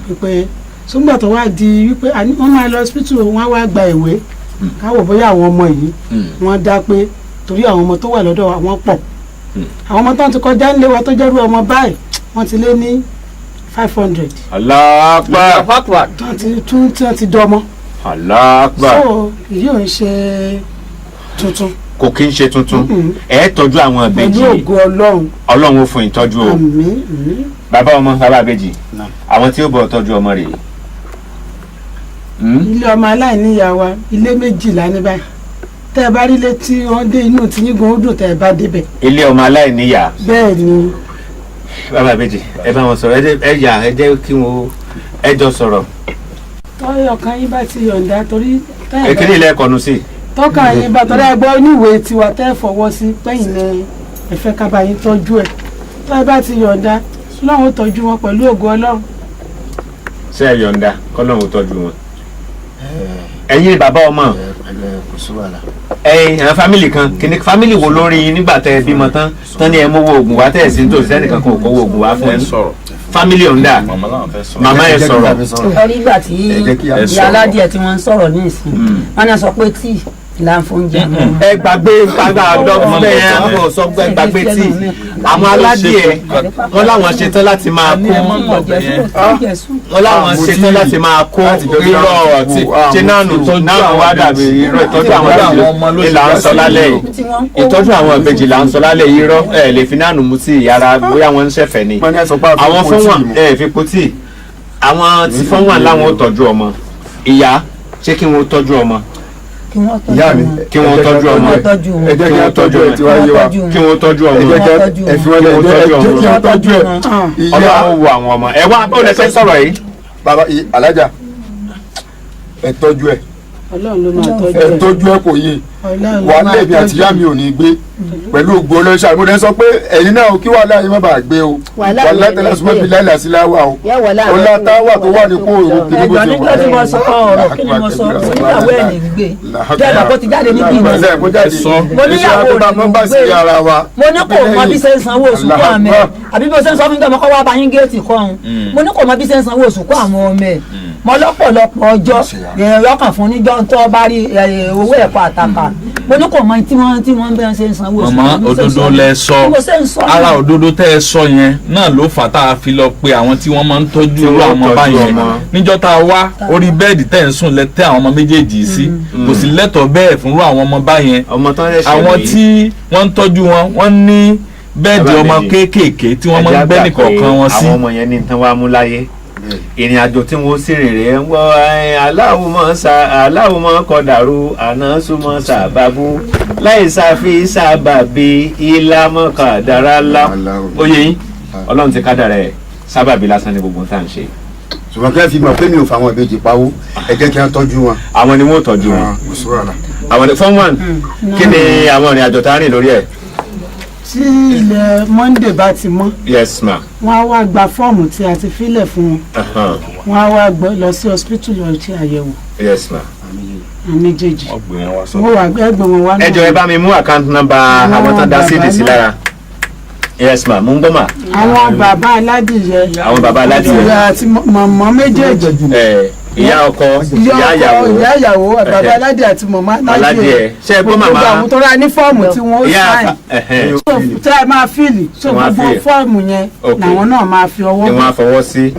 wípé sóńgbà tó wá di wípé wọ́n máa lọ hospital wọ́n wá gba ìwé káwọ̀ bóyá àwọn ọmọ yìí wọ́n dá pé torí àwọn ọmọ tó wà lọ́dọ̀ àwọn pọ̀ àwọn ọmọ tó ń ti kọjá nílé wa tó jẹ́rú ọmọ báyìí wọ́n ti lé ní 500. Allahu Akbar. tí ti dọ́mọ́. Allahu Akbar. so èyí ò ń ṣe tuntun. kò kí ń ṣe tuntun ẹ tọ́jú àwọn ìbejì pẹ̀lú ògo Ọlọ́run. Ọlọ́run ó fún ìtọ́jú o. àmín. bàbá ọmọ bàbá ìbejì àwọn tí ó bọ̀ tọ́jú ọmọ rẹ̀. ilé ọmọ aláìníyàá wa ilé 12 ní báyìí tẹ́ ẹ bá rí ilé tí wọ́n dé inú tí yín gan ó dùn tẹ́ ẹ bá débẹ̀. ilé ọmọ aláìníyàá. bẹ́ẹ̀ ni. bàbá ìbejì ẹ bá wọn sọ̀rọ̀ ẹ jẹ́ kí wọ́n ẹ jọ sọ̀rọ̀. tọ́yọ̀ kan yín bá ti yọ̀ǹda torí. èkìní ilé ẹ̀kọ́ nu sí. tọ́ka yín bá tọ́lá ẹgbẹ́ oníwèé tiwa tẹ́ fọwọ́ sí pẹ́yìn lẹ ẹ̀fẹ́ kábà yín tọ́jú ẹ̀ tọ́yọ̀ bá ti yọ̀ǹda Ọlọ́run ó tọ́jú wọn pẹ̀lú ògo Ọlọ́run. ṣé ẹ yọ̀ǹda k'Ọlọ́run ó tọ́jú wọn. ẹ̀yin bàbá ọmọ ẹ̀yin àwọn fámìlì kan kìnnì fámìlì wo lórí yín nígbà tẹ́ ẹ bímọ tán ní ẹ mówó oògùn wá tẹ́ ẹ sí nítòsí ẹnìkan kan ò kówó oògùn wá fún ẹ fámìlì ọ̀hún dà màmá ẹ sọ̀rọ̀. ẹ̀rí ìgbà tí ìyá aládìẹ tí wọ́n ń sọ̀rọ̀ ní ìsìn wọn náà sọ pé tíì là ń fún jẹ. ẹ gbàgbé dọ́gbẹ́ yẹn àwọn sọ pé gbàgbé tí àwọn aládìẹ wọn láwọn ṣetán láti máa kó wọn láwọn ṣetán láti máa kó irọ́ tí náà wá dàbí irọ́ ìtọ́jú àwọn ìbejì là ń sọ lálẹ́ yìí ìtọ́jú àwọn ìbejì là ń sọ lálẹ́ yìí irọ́ ẹ lè fi náà nù mú tí yàrá bóyá wọn ń ṣẹ̀fẹ̀ ni àwọn fún wọn ẹ fi po tí àwọn tí fún wọn láwọn ó tọ́jú ọmọ ìyá ṣé kí wọn ó tọ́jú ọmọ ìyá mi kí wọ́n tọ́jú ọmọ ẹ jẹ́ kí wọ́n tọ́jú ẹ tí wàá yé wa kí wọ́n tọ́jú ọmọ ẹ jẹ́ kí ẹ fi wọ́n lẹ̀ ẹ jẹ́ kí wọ́n tọ́jú ẹ. Ọlọ́run wo àwọn ọmọ ẹ wá bó lẹ fẹ́ sọ̀rọ̀ yìí. bàbá alájà ẹ tọ́jú ẹ Ọlọ́run ló máa tọ́jú ẹ tọ́jú ẹ kò yé wàhálà èmi àti ìyá mi ò ní gbé pẹ̀lú ògbó ọlọ́ṣà mo dẹ́ sọ pé ẹ̀yin náà kí wàhálà yín má bàa gbé o wàhálà tẹ́lẹ̀ sọ bí láìlà sí láwà o ọlá táwà tó wà ní kó òru kìíní bó ti ẹ̀gbọ́n nígbà tí mo sọ ọ̀rọ̀ kí ni mo sọ níyàwó ẹ̀ ní gbé jẹ́ àgbà ti jáde níbí ìmọ̀ mo níyàwó rẹ̀ ní gbé mo ní kò mọ bí ṣe ń sanwó oṣù kó àmì àbí bí mo ṣe ń sọ fún gbọ́mọ kọ́ wá bá yín géètì kọ́ ọ̀hún mo ní kò mọ bí ṣe ń sanwó oṣù kó àwọn ọmọ ẹ̀ mo lọ́pọ̀lọpọ̀ ọjọ́ lọ́kàn fún níjọ́ tó bá rí owó ẹ̀kọ́ àtàkà mo ní kò mọ tí wọ́n bẹ́ẹ̀ ṣe ń sanwó oṣù. màmá òdodo lẹ sọ ara òdodo tẹ́ ẹ sọ yẹn náà ló fà tá a fi lọ pe àwọn tí wọ́n máa ń tọ́jú irú àwọn ọmọ báyẹn níjọ́ tá a wá orí bẹ́ẹ̀dì tẹ́ ẹ̀ ń sùn lẹ́tẹ́ àwọn ọmọ méjèèjì sí kò sí lẹ́tọ̀ọ́ bẹ́ẹ̀ fún irú àwọn ọmọ báyẹn àwọn tí wọ́n ń tọ́jú wọn wọ́n ní bẹ́ẹ̀dì ọmọ kéékèèké tí wọ́n máa ń gbẹ́ nìkọ̀ọ̀kan wọn sí. àwọn ọmọ yẹn ní tán wá mú láyé ìrìn àjò tí wọ́n sì rèrè ń wọ́ aláwùmọ́ kọ̀dàrú àná súnmọ́ sàbàbù láì sáfi sábàbí ìlàmọ́ kàdàrà ńlá oyè yín Ọlọ́run ti kádàrá ẹ̀ sábàbí lásán ní gbogbo tá à ń ṣe. ṣùgbọ́n kí ẹ fi mọ̀ pé mi ò fa àwọn ìbejì pawó ẹ jẹ́ kí wọ́n tọ́jú wọn. àwọn ni wọ́n tọ́jú wọn. àwọn ni fọ́n wọn kí ni àwọn ìrìn àjò tá a rìn lórí ẹ̀. tí ilẹ̀ Monday bá ti mọ́. yes ma. wọ́n á wá gba fọ́ọ̀mù tí a ti filẹ̀ fún wọn. wọ́n á wá lọ sí hospital lọ ṣe àyẹ̀wò. yes ma. méjèèjì wọ́n wà ẹgbẹ́ wọn wá náà. ẹ jọ̀ọ́ ẹ bá mi mú account number àwọn tán dá síìdì sí lára. yes ma mo ń gbọ́ ma. àwọn bàbá aládìyẹ. àwọn bàbá aládìyẹ. àti mọ̀mọ́ méjèèjì. ìyá ọkọ ìyá ìyàwó bàbá aládìyẹ àti mọ̀mọ́ aládìyẹ. ṣe é gbọ́ màmá. gbogbo àwọn tó rà ní fọ́ọ̀mù tí wọ́n sáìn. tí a máa fíìlì so gbogbo fọ́ọ̀mù yẹn làwọn náà máa fi ọwọ́. ni wọ́n á fọwọ́ sí.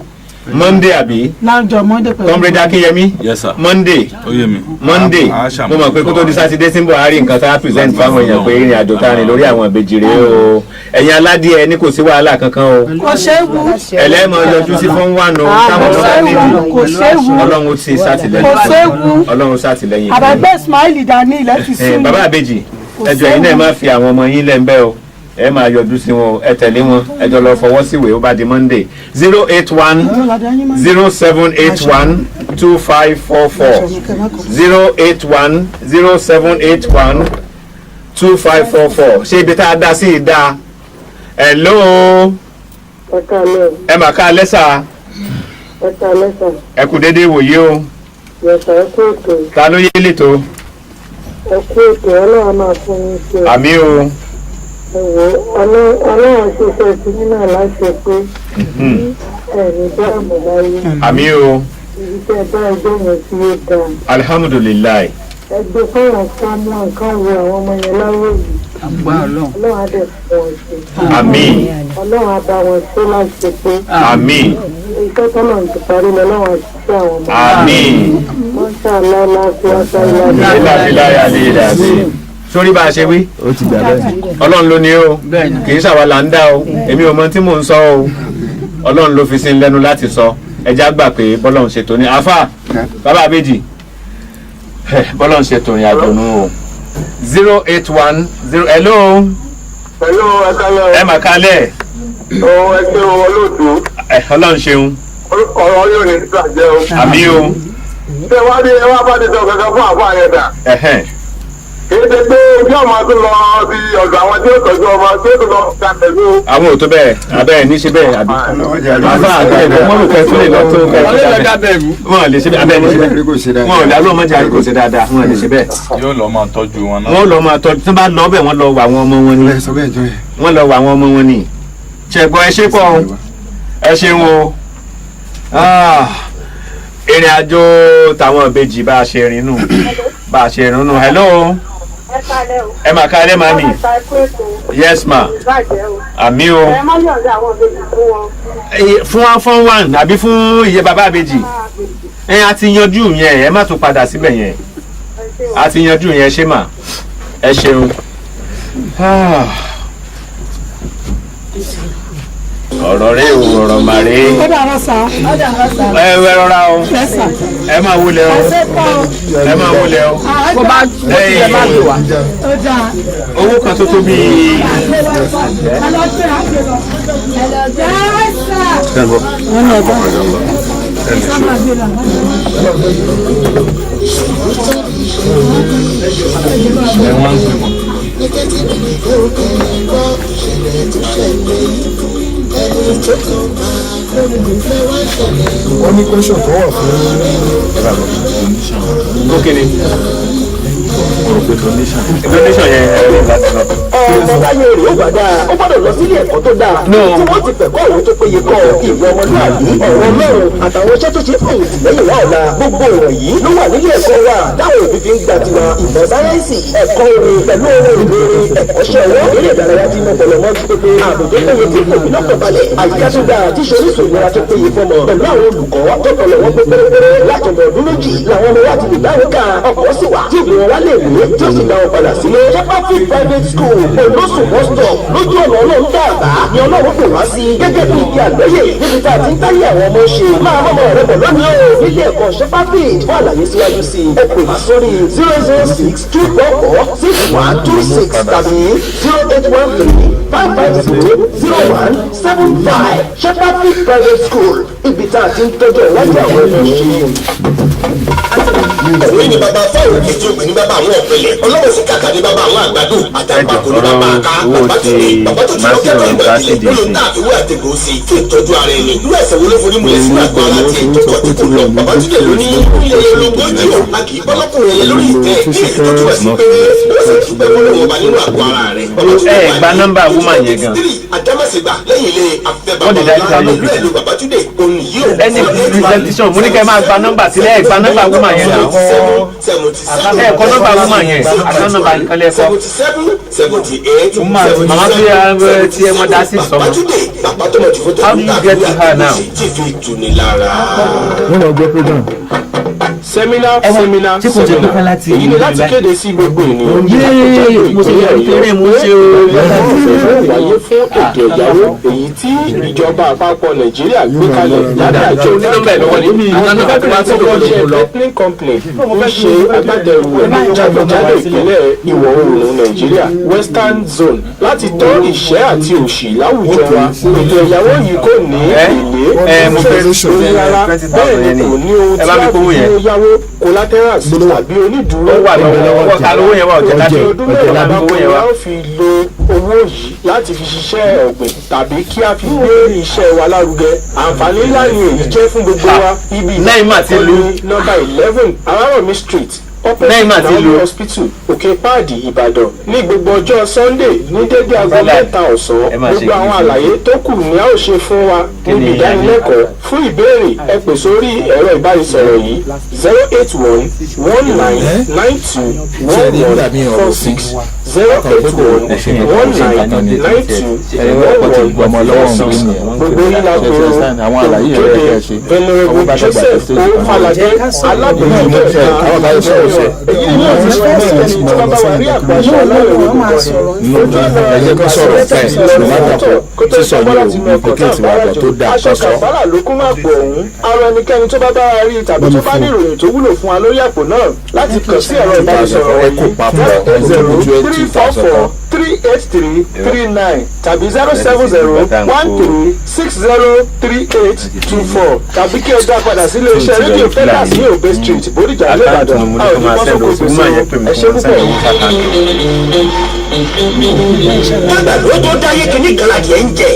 Monday àbí. lájọ Monday pẹ̀lú. Comrade Akínyẹmí. Yes sir. Monday. Oyè mi. Monday. mo mọ̀ pé kó tó di Sátidé tí ń bọ̀ àárín nǹkan tá a present fáwọn èèyàn pé ìrìn àjò tá a rìn lórí àwọn ìbejì rèé o. ẹ̀yin aládìẹ ní kò sí wàhálà kankan o. kò séwu. ẹlẹ́mọ̀ yọjú sí fún wà nù táwọn ọ̀dọ́ níbi. kò séwu. Ọlọ́run ti sátìlẹ́yìn. kò séwu. Ọlọ́run sátìlẹ́yìn. àbàgbẹ́ Ismail dání ilẹ̀ ti sún. bàbá àbèjì ẹjọ́ yìí náà máa fi àwọn ọmọ yín lẹ́ńbẹ́ o ẹ máa yọjú sí wọn ẹ tẹ̀lé wọn ẹ jọ lọ fọwọ́ síwèé ó bá di Monday 081 0781 2544 081 0781 2544 ṣé ibi tá a dá sí i dá hello ẹ mà ká lẹ́sà ẹ kú déédéé wòye o ta ló yé lẹ́tọ̀ ẹ kú ètò Ọlọ́run máa fún yín ṣe. àmì o. Ọlọ́run ṣiṣẹ́ sí nínú aláṣẹ pé ẹ̀rí dáàmú láyé. àmì o Iṣẹ́ bá ẹgbẹ́ yẹn tí ó dáa. alihamudulilayi. Ẹgbẹ́ fáwọn sámú nǹkan wo àwọn ọmọ yẹn láyé yìí. Ọlọ́run á dẹ̀ fún wọn ṣe. àmì Ọlọ́run á bá wọn ṣe láti pé. àmì Iṣẹ́ tọ́lọ̀ ti parí lọ lọ́wọ́ àti ṣe àwọn ọmọ. àmì. Wọ́n ṣàlọ́ láti wá sáré ìlàbíláyà lè dà sí. sórí bá a ṣe wí. ó ti gbà bẹ́ẹ̀. ọlọ́run ló ní o kì í ṣàwa là ń dá o èmi ò mọ tí mò ń sọ o ọlọ́run ló fi sí lẹ́nu láti sọ ẹja gbà pé bọ́lọ́run ṣètò ní afa bàbá àbèjì bọ́lọ́run ṣètò ní àdùnnú o 081 0 hello. Hello, ẹ kálẹ̀. ẹ mà kálẹ̀. Ó ẹ ṣe olóòtú. ọlọ́run ṣeun. Ọ̀rọ̀ yóò ní ìgbàjẹ́ o. àmì o. Ṣé wá ní ẹ wá bá ní sọ kankan fún àbá yẹn dà? Kì í ṣe pé ojú ọmọ tó lọ sí ọ̀dọ̀ àwọn tí ó tọ́jú ọmọ tí ó tó lọ ká pẹ̀lú. àwọn ò tó bẹ́ẹ̀ abẹ́ẹ̀ ní ṣe bẹ́ẹ̀ àbí. àbá àgbẹ̀ wọ́n lò kẹ́sùn lè lọ tó kẹ́sùn. wọ́n lè ṣe bẹ́ẹ̀ abẹ́ẹ̀ ní ṣe bẹ́ẹ̀. wọ́n ò lálọ́ ọmọdé àríkò ṣe dáadáa wọ́n lè ṣe bẹ́ẹ̀. yóò lọ máa tọ́jú wọn náà. wọ́n lọ máa tọ́jú tí wọ́n bá lọ bẹ́ẹ̀ wọ́n lọ wọ àwọn ọmọ wọn ni. wọ́n lọ wọ àwọn ọmọ wọn ni. ṣẹ̀gbọ́n ẹ ṣe pọ̀ o ẹ ṣeun o. ìrìn àjò tàwọn ìbejì bá a ṣe rìn nù bá a ṣe rìn nù. hello. ẹ mà kálẹ̀ màmí. yes ma. àmì o. fún one àbí fún iye bàbá ìbejì. a ti yanjú yẹn ẹ má tún padà síbẹ̀ yẹn a ti yanjú yẹn ṣé mà ẹ ṣeun. ọ̀rọ̀ rẹ o ọ̀rọ̀ mà rẹ. ó dára sá. ẹ rọra o ẹ máa wọlé o ẹ máa wọlé o. kó bá tilẹ̀ má lò wá. owó kan tó tó bíi. wọ́n ní kóṣọ̀ tó wà fún Bókè donation yẹn ẹ̀rọ láti lọ. ọmọ báyọ̀ rè ó gbàdá ó gbọ́dọ̀ lọ sílé ẹ̀kọ́ tó dáa tí wọ́n ti fẹ̀kọ́ òwe tó péye kọ́ ìwé ọmọlúwàbí ọ̀rọ̀ Ọlọ́run àtàwọn iṣẹ́ tó ṣe fẹ̀yìntì lẹ́yìn wá ọ̀la gbogbo ìwọ̀nyí ló wà nílé ẹ̀kọ́ wa táwọn òbí fi ń gba tiwa ìmọ̀ sáyẹ́ǹsì ẹ̀kọ́ orin pẹ̀lú ohun ìrere ẹ̀kọ́ṣẹ́ ọwọ́ eré ìdárayá tí mo pọ̀lọ̀ mọ́ ju pé ààbò tó péye tí kò ní lọ́kàn balẹ̀ àyíká tó dáa tí ṣoríṣi ìlera tó péye fọmọ pẹ̀lú àwọn olùkọ́ tó pọ̀lọ̀ wọn pé pérépéré láti ọmọ ọdún méjì làwọn ọmọ wa ti lè dáhùn ká ọkọ̀ sì wà tí ìgbìmọ̀ wa lè wé tí ó sì dáhùn padà sílé. Shepherd's private school olóṣù bus stop lójú ọ̀nà ọlọ́run dàgbà ni ọlọ́run pè wá sí gẹ́gẹ́ bí ibi àgbáyé níbi tá a ti ń táyé àwọn ọmọ ṣe máa mọ́mọ́ rẹ bọ̀ lónìí o nílé ẹ̀kọ́ Shepherd's fún àlàyé síwájú sí i ẹ pè wá sórí 006-244-6126 tàbí 08135500175 Shepherd's private school ibi tá a ti ń tọ́jú ìwádìí àwọn ẹ̀mí ṣe. Òwe ni bàbá fáwọn ètò ìpè ní bàbá àwọn ọ̀pẹ̀lẹ̀ ọlọ́wọ́ sí kàkà ní bàbá àwọn àgbàdo àtàgbàkò ní bàbá àká bàbá tìlẹ̀ bàbá tó ti lọ́kẹ́ tó ń bẹ̀ tilẹ̀ olóńtà àfiwé àtẹ̀gbò sí fún ìtọ́jú ara ẹni irú ẹ̀sẹ̀ wo ló forí múlẹ̀ sínú àgbà ara tiẹ̀ tó kọ̀ tí kò lọ bàbá tìlẹ̀ lóní ilé olóńgbòjì ò a kì í bọ́lọ́kùnrin yẹn lórí ìtẹ́ ní ìtọ́jú ẹ̀ sí pé ó sì dúpẹ́ fọlọ́wọ́ bá nínú àgọ́ ara rẹ̀ gba nọ́mbà woman yẹn gan. Àdámàṣègbà lẹ́yìn ilé afẹ́ Wọ́n ti dá ìta bàbá lójú. ìlú bàbá túnde òun yìí ò ẹni presentation mo ní kẹ́ máa gba nọ́mbà sílẹ̀ gba nọ́mbà woman yẹn náà. ẹ kọ nọ́mbà woman yẹn àti nọ́mbà nìkan lẹ kọ. màmá tó yà tí ẹ mọ dá sí sọmọ. How do you get to her now? wọ́n lọ gbé program. sẹ́mínà èyí ni láti kéde sí gbogbo ènìyàn. mo ṣe yẹ ìfẹ́rẹ́ mo ṣe o. wáyé fún ètò ìyàwó èyí tí ìjọba àpapọ̀ Nàìjíríà gbé kalẹ̀ lábẹ́ àjọ onílọ́mọ̀ lọ́wọ́ ní Peplin Company ń ṣe agbátẹrù ẹ̀ jákèjádò ìpínlẹ̀ ìwọ̀ oòrùn Nàìjíríà Western Zone láti tọ́ ìṣẹ́ àti òṣì láwùjọ wa ètò ìyàwó yìí kò ní èlé mo fẹ́ lórí rárá bẹ́ẹ̀ ni kò ní ohun tí a fi owó yáwó collaterals tàbí onídùúró wà lọ́wọ́ ta lówó yẹn wà ọ̀jẹ̀ láti ọdún mẹ́wàá gbogbo yẹn wá fi lo owó yìí láti fi ṣiṣẹ́ ọ̀gbìn tàbí kí a fi gbé iṣẹ́ wa lárugẹ àǹfààní ńlá ni èyí jẹ́ fún gbogbo wa ibi Lẹ́yìn mà ti lu. nọ́mbà 11 Arárọ̀mí street Lẹ́yìn máa ti lo hospital òkè páàdì ìbàdàn ní gbogbo ọjọ́ sunday ní dédé aago 3 ọ̀sán gbogbo àwọn àlàyé tó kù ni a ó ṣe fún wa níbi ìdánilẹ́kọ̀ọ́ fún ìbéèrè ẹ pè sórí ẹ̀rọ ìbánisọ̀rọ̀ yìí 08119921146 gbogbo yìí la gbòòrò òkèdè venerable joseph oufalade alábòójútó ẹ̀ka èyí ni wọ́n ti fẹ́ sẹ́ni tí wọ́n bá wà rí àgbàṣọ ọlọ́run orúkọ ojú ìlà ẹ̀yẹ́kọ̀sọ̀rọ̀ kó tó sọ bọ́lá ti lọ kọ́kọ́ àbáràjò aṣọ kàfàrà ló kún máa pọ̀ ọ̀hún ara ẹnikẹ́ni tó bá bá wa rí tàbí tó bá ní ìròyìn tó wúlò fún wa lórí àpò náà láti kàn sí ẹ̀rọ ìbánisọ̀rọ̀ yìí 08034438339 tàbí 07013603824 tàbí kí ẹ dá padà sí iléeṣẹ́ rédíò fẹ́lá sí òbé street bódìjà lẹ́bàdàn a ò ní bọ́sọ̀kò gbèsè ẹ ṣe púpọ̀. Dàgbà ló tó dáyé kìíní kan láti ẹ̀ ń jẹ.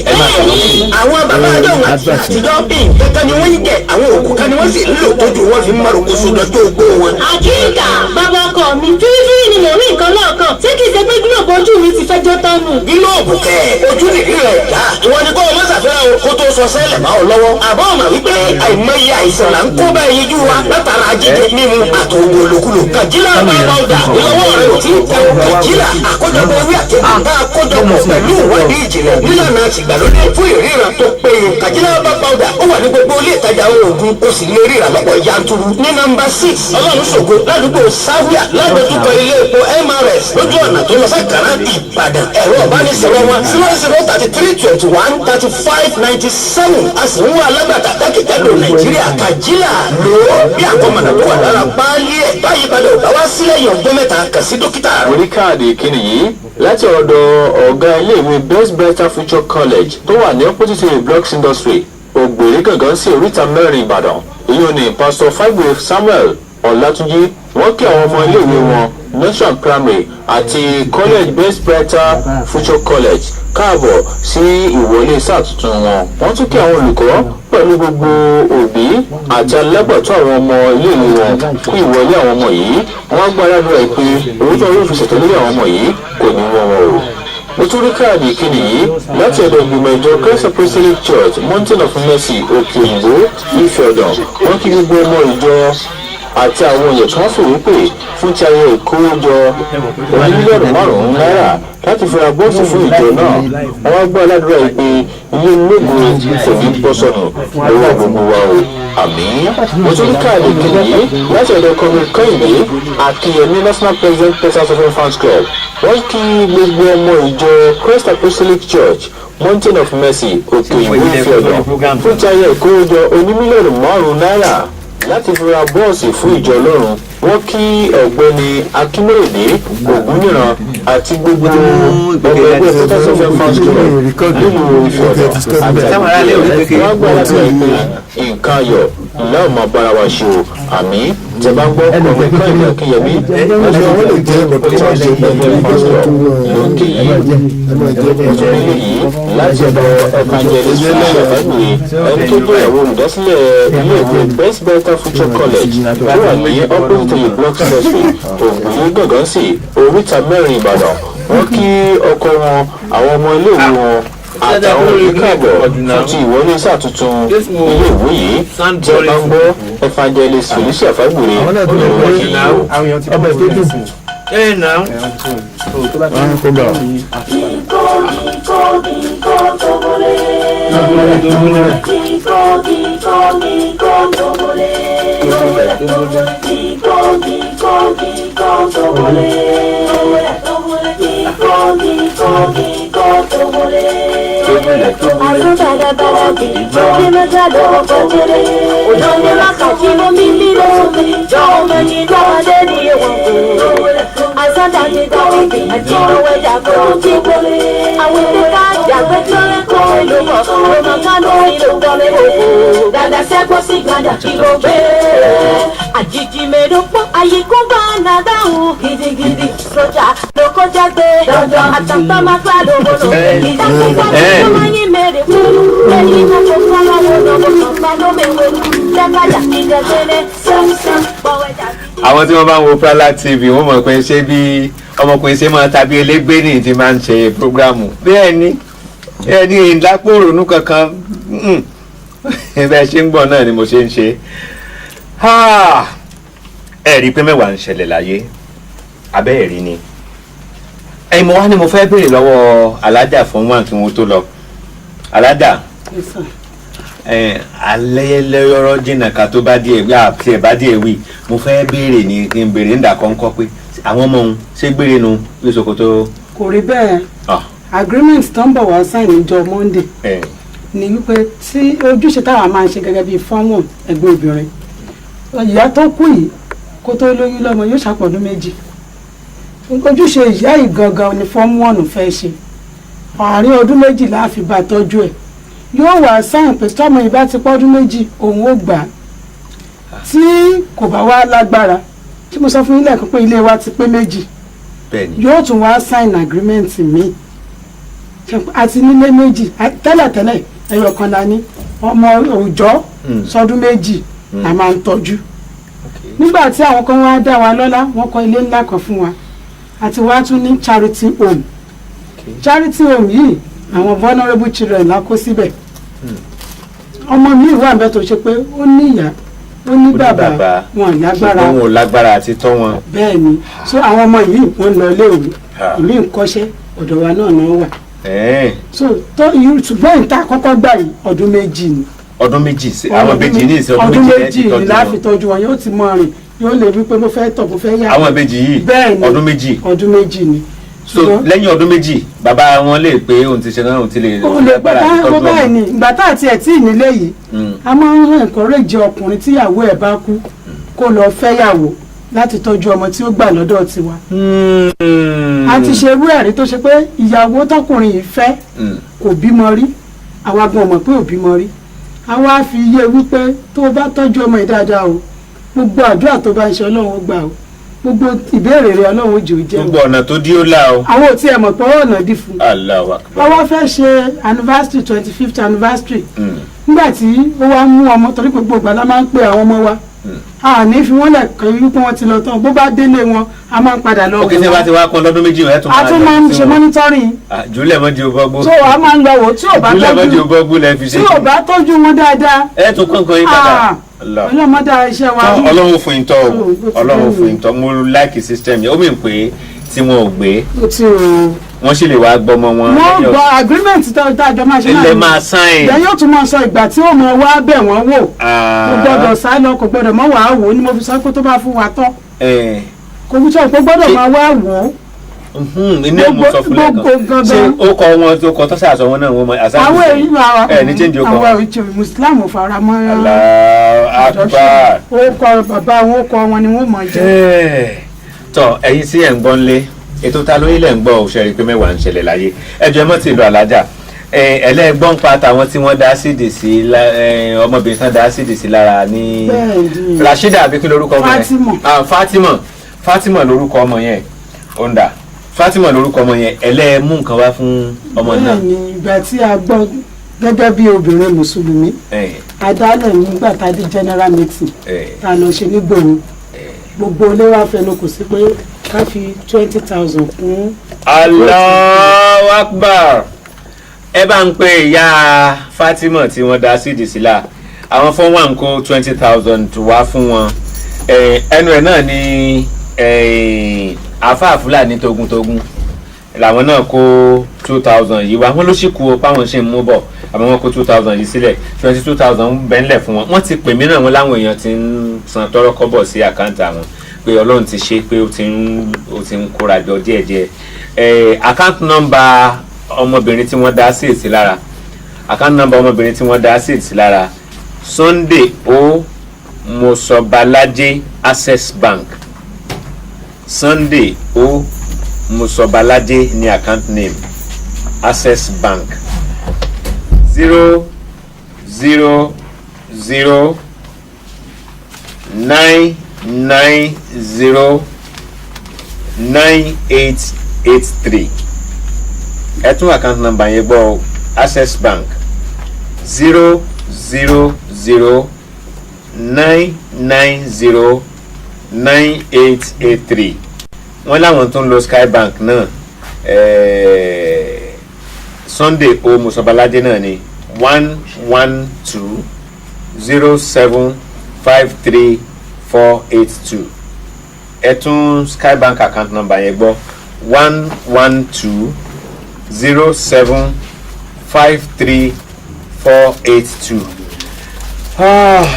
Àwọn bàbá àjọyọ̀ àtijọ́ kankan ni wọ́n ń jẹ àwọn òkú kan ni wọ́n sì ń lò tójú wọn fi ń márùn kóso lọ́jọ́ ogbó wọn. Àkíkà bàbá ọkọ mi fífí ni mo rí nǹkan náà kan tí kì í ṣe pé gílòbù ojú mi ti fẹ́ jó tánu. Gílòbù kẹ̀ ojú nìrí rẹ̀ dá. Ìwọ ni kó o má ṣàfihàn o kó tó sọ sẹ́lẹ̀ máa ọ lọ́wọ́. Àbọ̀ ọ̀mà wípé àìmọye àìsàn là ń kó bá ẹyin jú wa látara jíjẹ mímu àtòwò olókùlò. Kàjílà máa bá ọjà ìlọ́wọ́ rẹ̀ ò tí ì tẹ́ o. Kàjílà àkójọpọ̀ ewé àti àbá àkójọpọ̀ pẹ̀lú ìwádìí ìjìnlẹ̀ nílànà àtìgbàlódé fún ìríran tó péye. Kàjílà bá pàwọ́dà ó wà ní gbogbo ilé ìtajà oògùn ó sì lè ríra lọ́pọ̀ yanturu. Ní nọ́mbà 6 ọlọ́run ṣògo ládùúgbò sáwíà ládojúkọ ilé epo MRS lójú ọ̀nà tó lọ sàkàrà Ìbàdàn. Ẹ̀rọ ìbánisọ̀rọ̀ wọn 033213597 a sì ń wá alágbàtà jákèjádò Nàìjíríà. Kàjílà lò ó bí àkọmọ̀nà tó wà lára páálí ẹ̀ báyìí padà ò bá wá sílẹ̀ yàn ọgbọ́n mẹ́ta kàn sí dókítà. orí káàdì ìkíni yìí láti ọ̀dọ̀ ọ̀gá iléèwé Best Better Future College tó wà ní opposite blocks industry ògbèrè gangan sí oríta mẹ́rin Ìbàdàn. èyí ni Pastor Fagbe Samuel Ọlátúnjí wọ́n kí àwọn ọmọ iléèwé wọn Nation Primary àti College Best Better Future College káàbọ̀ sí ìwọlé sáà tuntun wọn. wọ́n tún kí àwọn olùkọ́ pẹ̀lú gbogbo òbí àti alágbàtọ́ àwọn ọmọ iléèwé wọn kú ìwọlé àwọn ọmọ yìí. wọ́n gbàdúrà pé orúkọ yóò fi ṣètò lórí àwọn ọmọ yìí kò ní wọ́n wọn o. mo tún rí káàdì ìkíni yìí láti ọ̀dọ̀ ìgbìmọ̀ ìjọ Christ Apostolic Church Mountain of Mercy Òkè Òyìnbó Ìfẹ̀dàn. wọ́n kí gbogbo ọmọ ìjọ àti àwọn èèyàn kan fòwé pè fún ti ayẹyẹ ìkówójọ mílíọ̀nù márùn-ún náírà láti fira bọ́ọ̀sì fún ìjọ náà. àwọn gbọ́ aládùúrà yìí pé iye ológun kò ní bọ́ sọnù lọ́wọ́ gbogbo wa o. àmín. mo tún ní káàdì ìkíni yìí láti ọ̀dọ̀ kọ́mí Kẹ́hìndé Akínyẹmí National President Texas Open Fans Club. wọ́n kí gbogbo ọmọ ìjọ Christ Apostolic Church Mountain of Mercy Òkè Òyìnbó Ìfẹ̀dàn fún ti ayẹyẹ ìkówójọ onímílíọ̀nù márùn-ún náírà láti fi ra bọ́ọ̀sì fún ìjọ Ọlọ́run. wọ́n kí ọ̀gbẹ́ni Akínmọ́rèdé Ògúnníran àti gbogbo ẹgbẹ́ Texas Open Fans Club nínú Ìfẹ̀dàn àti wọ́n gbọ́ láti ẹgbẹ́ nǹkan ayọ̀ ìlà ọmọ abára wa ṣe o. àmín. tẹ́ bá ń gbọ́ ọkọ̀ Kẹ́hìndé Akínyẹmí láti ọwọ́ lè jẹ́ Texas Open Fans Club lókè yìí. ìtòrí yìí láti ọ̀dọ̀ evangelist ṣàfẹ́gbè ẹni tó jẹ́ àwọn olùdásílẹ̀ ilé ìwé Best Better Future College tó wà ní opposite blocks industry ògbóni gàngán sí oríta mẹ́rin Ìbàdàn. wọ́n kí ọkọ wọn àwọn ọmọ iléèwé wọn àtàwọn olùkàbọ̀ fún ti ìwọlé sáà tuntun iléèwé yìí. tí a bá ń gbọ́ evangelist Felicia Fagbere olùwọ́ yìí Àjèjì mèrò pọ̀ àyíkú bá nàdáhùn gidigidi sójà lóko jágbe àtàtà máa gbà lówólò ìdákùnkà tó máa yín mèrè fúru lẹ́yìn iná tó fọ́ lọ́wọ́ lọ́wọ́ tó bá lómewé lẹ́gbàjà ìdẹ́gbẹ́lẹ́ sẹ́ńsẹ́ń bọ̀wẹ́jà. àwọn tí wọ́n bá ń wo Prala TV wọ́n mọ̀ pé ṣé bí ọmọkùnrin ṣe máa tàbí elégbé ní ti máa ń ṣe prógrámù bẹ́ẹ̀ ni ìdápò òrònú kankan bẹ́ẹ̀ ṣe ń gbọ́ náà ni mo ṣe ń ṣe ẹ rí i pé mẹ́wàá ń ṣẹlẹ̀ láyé abẹ́ ẹ̀rí ni ẹ̀yin mo wá ní mo fẹ́ béèrè lọ́wọ́ alájà fún wọn kí wọ́n tó lọ alájà alẹ́yẹlẹ́yọrọ jìnnà ká tó bá díẹ̀ wí àti ẹ̀ bá díẹ̀ wí mo fẹ́ béèrè ní kí n béèrè ń dà kọ́ńkọ́ pé àwọn ọmọ òun ṣé gbére nu bí Sokoto. kò rí bẹ́ẹ̀ agreement tó ń bọ̀ wá sign níjọ́ Monday ni wípé tí ojúṣe táwa máa ń ṣe gẹ́gẹ́ bíi fọ́ọ̀mù ẹgbẹ́ obìnrin ìyá tó kú yìí kó tó lóyún lọ́mọ yóò ṣàpọ̀dún méjì ojúṣe ìyá yìí gangan ni fọ́ọ̀mù ọ̀nù fẹ́ ṣe àárín ọdún méjì láàfin bá tọ́jú ẹ̀ yóò wá sáyìn pé tọ́mọ yìí bá ti pọ́dún méjì òun ó gbà á tí kò bá wá lágbára tí mo sọ fún ilé ẹ̀kọ́ pé ilé wa ti pé méjì yóò tún wá sign agreement mi àti nílé méjì tẹ́lẹ̀tẹ́lẹ̀ ẹyọ kan la ní ọmọ òòjọ́ sọdún méjì la máa ń tọ́jú nígbà tí àwọn kan wá dá wa lọ́lá wọ́n kọ́ ilé ńlá kan fún wa àti wá tún ní charity home charity home yìí àwọn vulnerable children la kó síbẹ̀ ọmọ mi wà níbẹ̀ tó ṣe pé ó ní ìyá ó ní bàbá wọn lágbára wọn ò lágbára àti tọ́ wọn. bẹ́ẹ̀ ni so àwọn ọmọ yìí wọ́n lọ iléèwé ìlú ìkọ́ṣẹ́ ọ̀dọ̀ wa náà wà so tó ṣùgbọ́n ìta àkọ́kọ́ gbà yìí ọdún méjì ni. ọdún méjì àwọn ìbejì ní ìsìn ọdún méjì ni láfi tọ́jú wọn yóò ti mọ rìn yóò lè wí pé mo fẹ́ tọ̀ mo fẹ́ yá. àwọn ìbejì yìí ọdún méjì ni. so lẹ́yìn ọdún méjì bàbá wọn lè pé òun ti ṣe náà òun ti lè lágbára àti tọ́jú ọmọ. báyìí ni ìgbà tá àti ẹ̀ tí ì nílé yìí a máa ń encourage ọkùnrin tíyàwó ẹ̀ bá kú kó lọ fẹ́yàwó láti tọ́jú ọmọ tí ó gbà lọ́dọ̀ tiwa. a ti ṣe irú ẹ̀rí tó ṣe pé ìyàwó tọkùnrin yìí fẹ́ kò bímọ rí àwa gan mọ̀ pé ò bímọ rí àwa fi yé wípé tó o bá tọ́jú ọmọ yìí dáadáa o gbogbo àdúrà tó bá ń ṣe Ọlọ́run ó gbà o gbogbo ìbéèrè rẹ Ọlọ́run ó jò jẹ́ o. gbogbo ọ̀nà tó dí ó là o. àwọn ò tí ẹ mọ̀ pé ọ̀nà dí fún. Allahu Akbar. àwa fẹ́ ṣe anniversary 25th anniversary nígbà tí ó wá mú ọmọ torí gbogbo ìgbà la máa ń pe àwọn ọmọ wa a ní fi wọ́n lẹ̀ kàn wípé wọ́n ti lọ tán bó bá délé wọn a máa ń padà lọ. òkè tí wọ́n ti wá kan lọ́dún méjì rẹ̀ tún máa a tún máa ń ṣe monitoring. jùlẹ̀ mọ́ di o bọ́gbó. so a máa ń lọ wò tí ò bá jùlẹ̀ mọ́ di o bọ́gbó lẹ́ fi ṣe. tí ò bá tọ́jú wọn dáadáa. ẹ tún kọ̀ọ̀kan yín padà. ọlọ́mọdé iṣẹ́ wa. Ọlọ́run fún yín tọ́ o Ọlọ́run fún yín tọ́ mo like system yẹn ó mì pé tí wọn ò gbé wọ́n sì lè wá gbọ́mọ wọn. wọ́n gbọ́ agreement tá a jọ máa ṣe náà. ilé máa sign. ìyá yóò tún máa sọ ìgbà tí ó mọ wá bẹ̀ wọ́n wò. kò gbọ́dọ̀ sá lọ kò gbọ́dọ̀ mọ́ wàá wò ó ni mo fi sọ pé tó bá fún wa tán. kò fi sọ pé gbọ́dọ̀ máa wá wò ó. inú ẹ̀ mo sọ fún lẹ́ẹ̀kan ṣé ó kọ wọn tó kọ tó ṣàṣọ wọn náà wọn mọ àṣà àwọn èyí ẹ ní change ó kọ. àwọn èyí Muslim fara mọ́. Allahu Akbar. ó kọ bàbá wọn ó kọ wọn ni wọ́n mọ̀ jẹ́. tọ ẹ̀yin sí ẹ̀ ń gbọ́n lé ètò ta lórí ilẹ̀ ń gbọ́ òṣèré pé mẹ́wàá ń ṣẹlẹ̀ láyé ẹjọ́ mọ́ ti lọ alájà ẹlẹ́gbọ́n pa tàwọn tí wọ́n dá sídì sí ọmọbìnrin tán dá sídì sí lára ní Rashida àbí kí lórúkọ ọmọ yẹn Fatima lórúkọ ọmọ yẹn onda Fatima lórúkọ ọmọ yẹn ẹlẹ́mú nǹkan wá fún ọmọ náà. bẹ́ẹ̀ni ìgbà tí a gbọ́ gẹ́gẹ́ bí obìnrin mùsùlùmí adálẹ̀ nígbà tá a di general meeting tá a lọ ṣe nígbòho gbogbo ilé wa fẹnu kò sí pé ká fi 20,000 kún. Allahu Akbar. ẹ bá ń pe ìyá Fatima tí wọ́n dá sídìí sílá àwọn fún wa ń kó 20,000 wá fún wọn ẹnu ẹ̀ náà ni àáfàá Fúlàní togun làwọn náà kó 2,000 yìí wá wọn ló sì kú o páwọn ṣe ń mú bọ̀ àmọ́ wọn kó 2,000 yìí sílẹ̀ 22,000 ń bẹ́ńlẹ̀ fún wọn wọ́n ti pè mí náà wọn láwọn èèyàn ti ń san tọrọ kọ́bọ̀ sí àkáǹtì àwọn pé Ọlọ́run ti ṣe pé ó ti ń kóra jọ díẹ̀díẹ̀ account number ọmọbìnrin tí wọ́n dá sí èsì lára account number ọmọbìnrin tí wọ́n dá sí èsì lára Sunday O Mosobalaje Access Bank Sunday O Mosobalaje ní account name Access Bank 000 9909883 ẹ tún account number yẹn gbọ́ Access Bank 000 9909883 9883 wọ́n láwọn tó ń lo Skybank náà Sunday o Musabalade náà ni 11207538482 ẹ tún Skybank account number yẹn gbọ́ 11207538482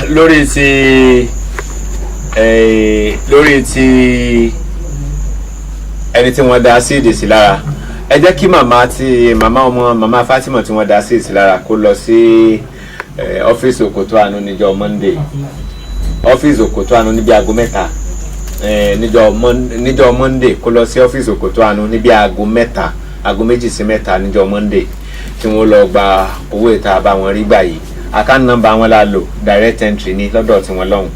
lórí ti ẹni tí wọ́n dá sí ìdèsí lára ẹ jẹ́ kí màmá Fatima tí wọ́n dá sí ìdèsí lára kó lọ sí ọ́fíìsì Òkòtó Àánú níjọ́ Monday ọ́fíìsì Òkòtó Àánú níbi aago 3 níjọ́ Monday kó lọ sí ọ́fíìsì Òkòtó Àánú níbi aago 2 sí 3 níjọ́ Monday tí wọ́n lọ gba owó ìta àbáwọn rí gbà yìí account number wọn la lò direct entry ní lọ́dọ̀ tí wọ́n lọ́hùn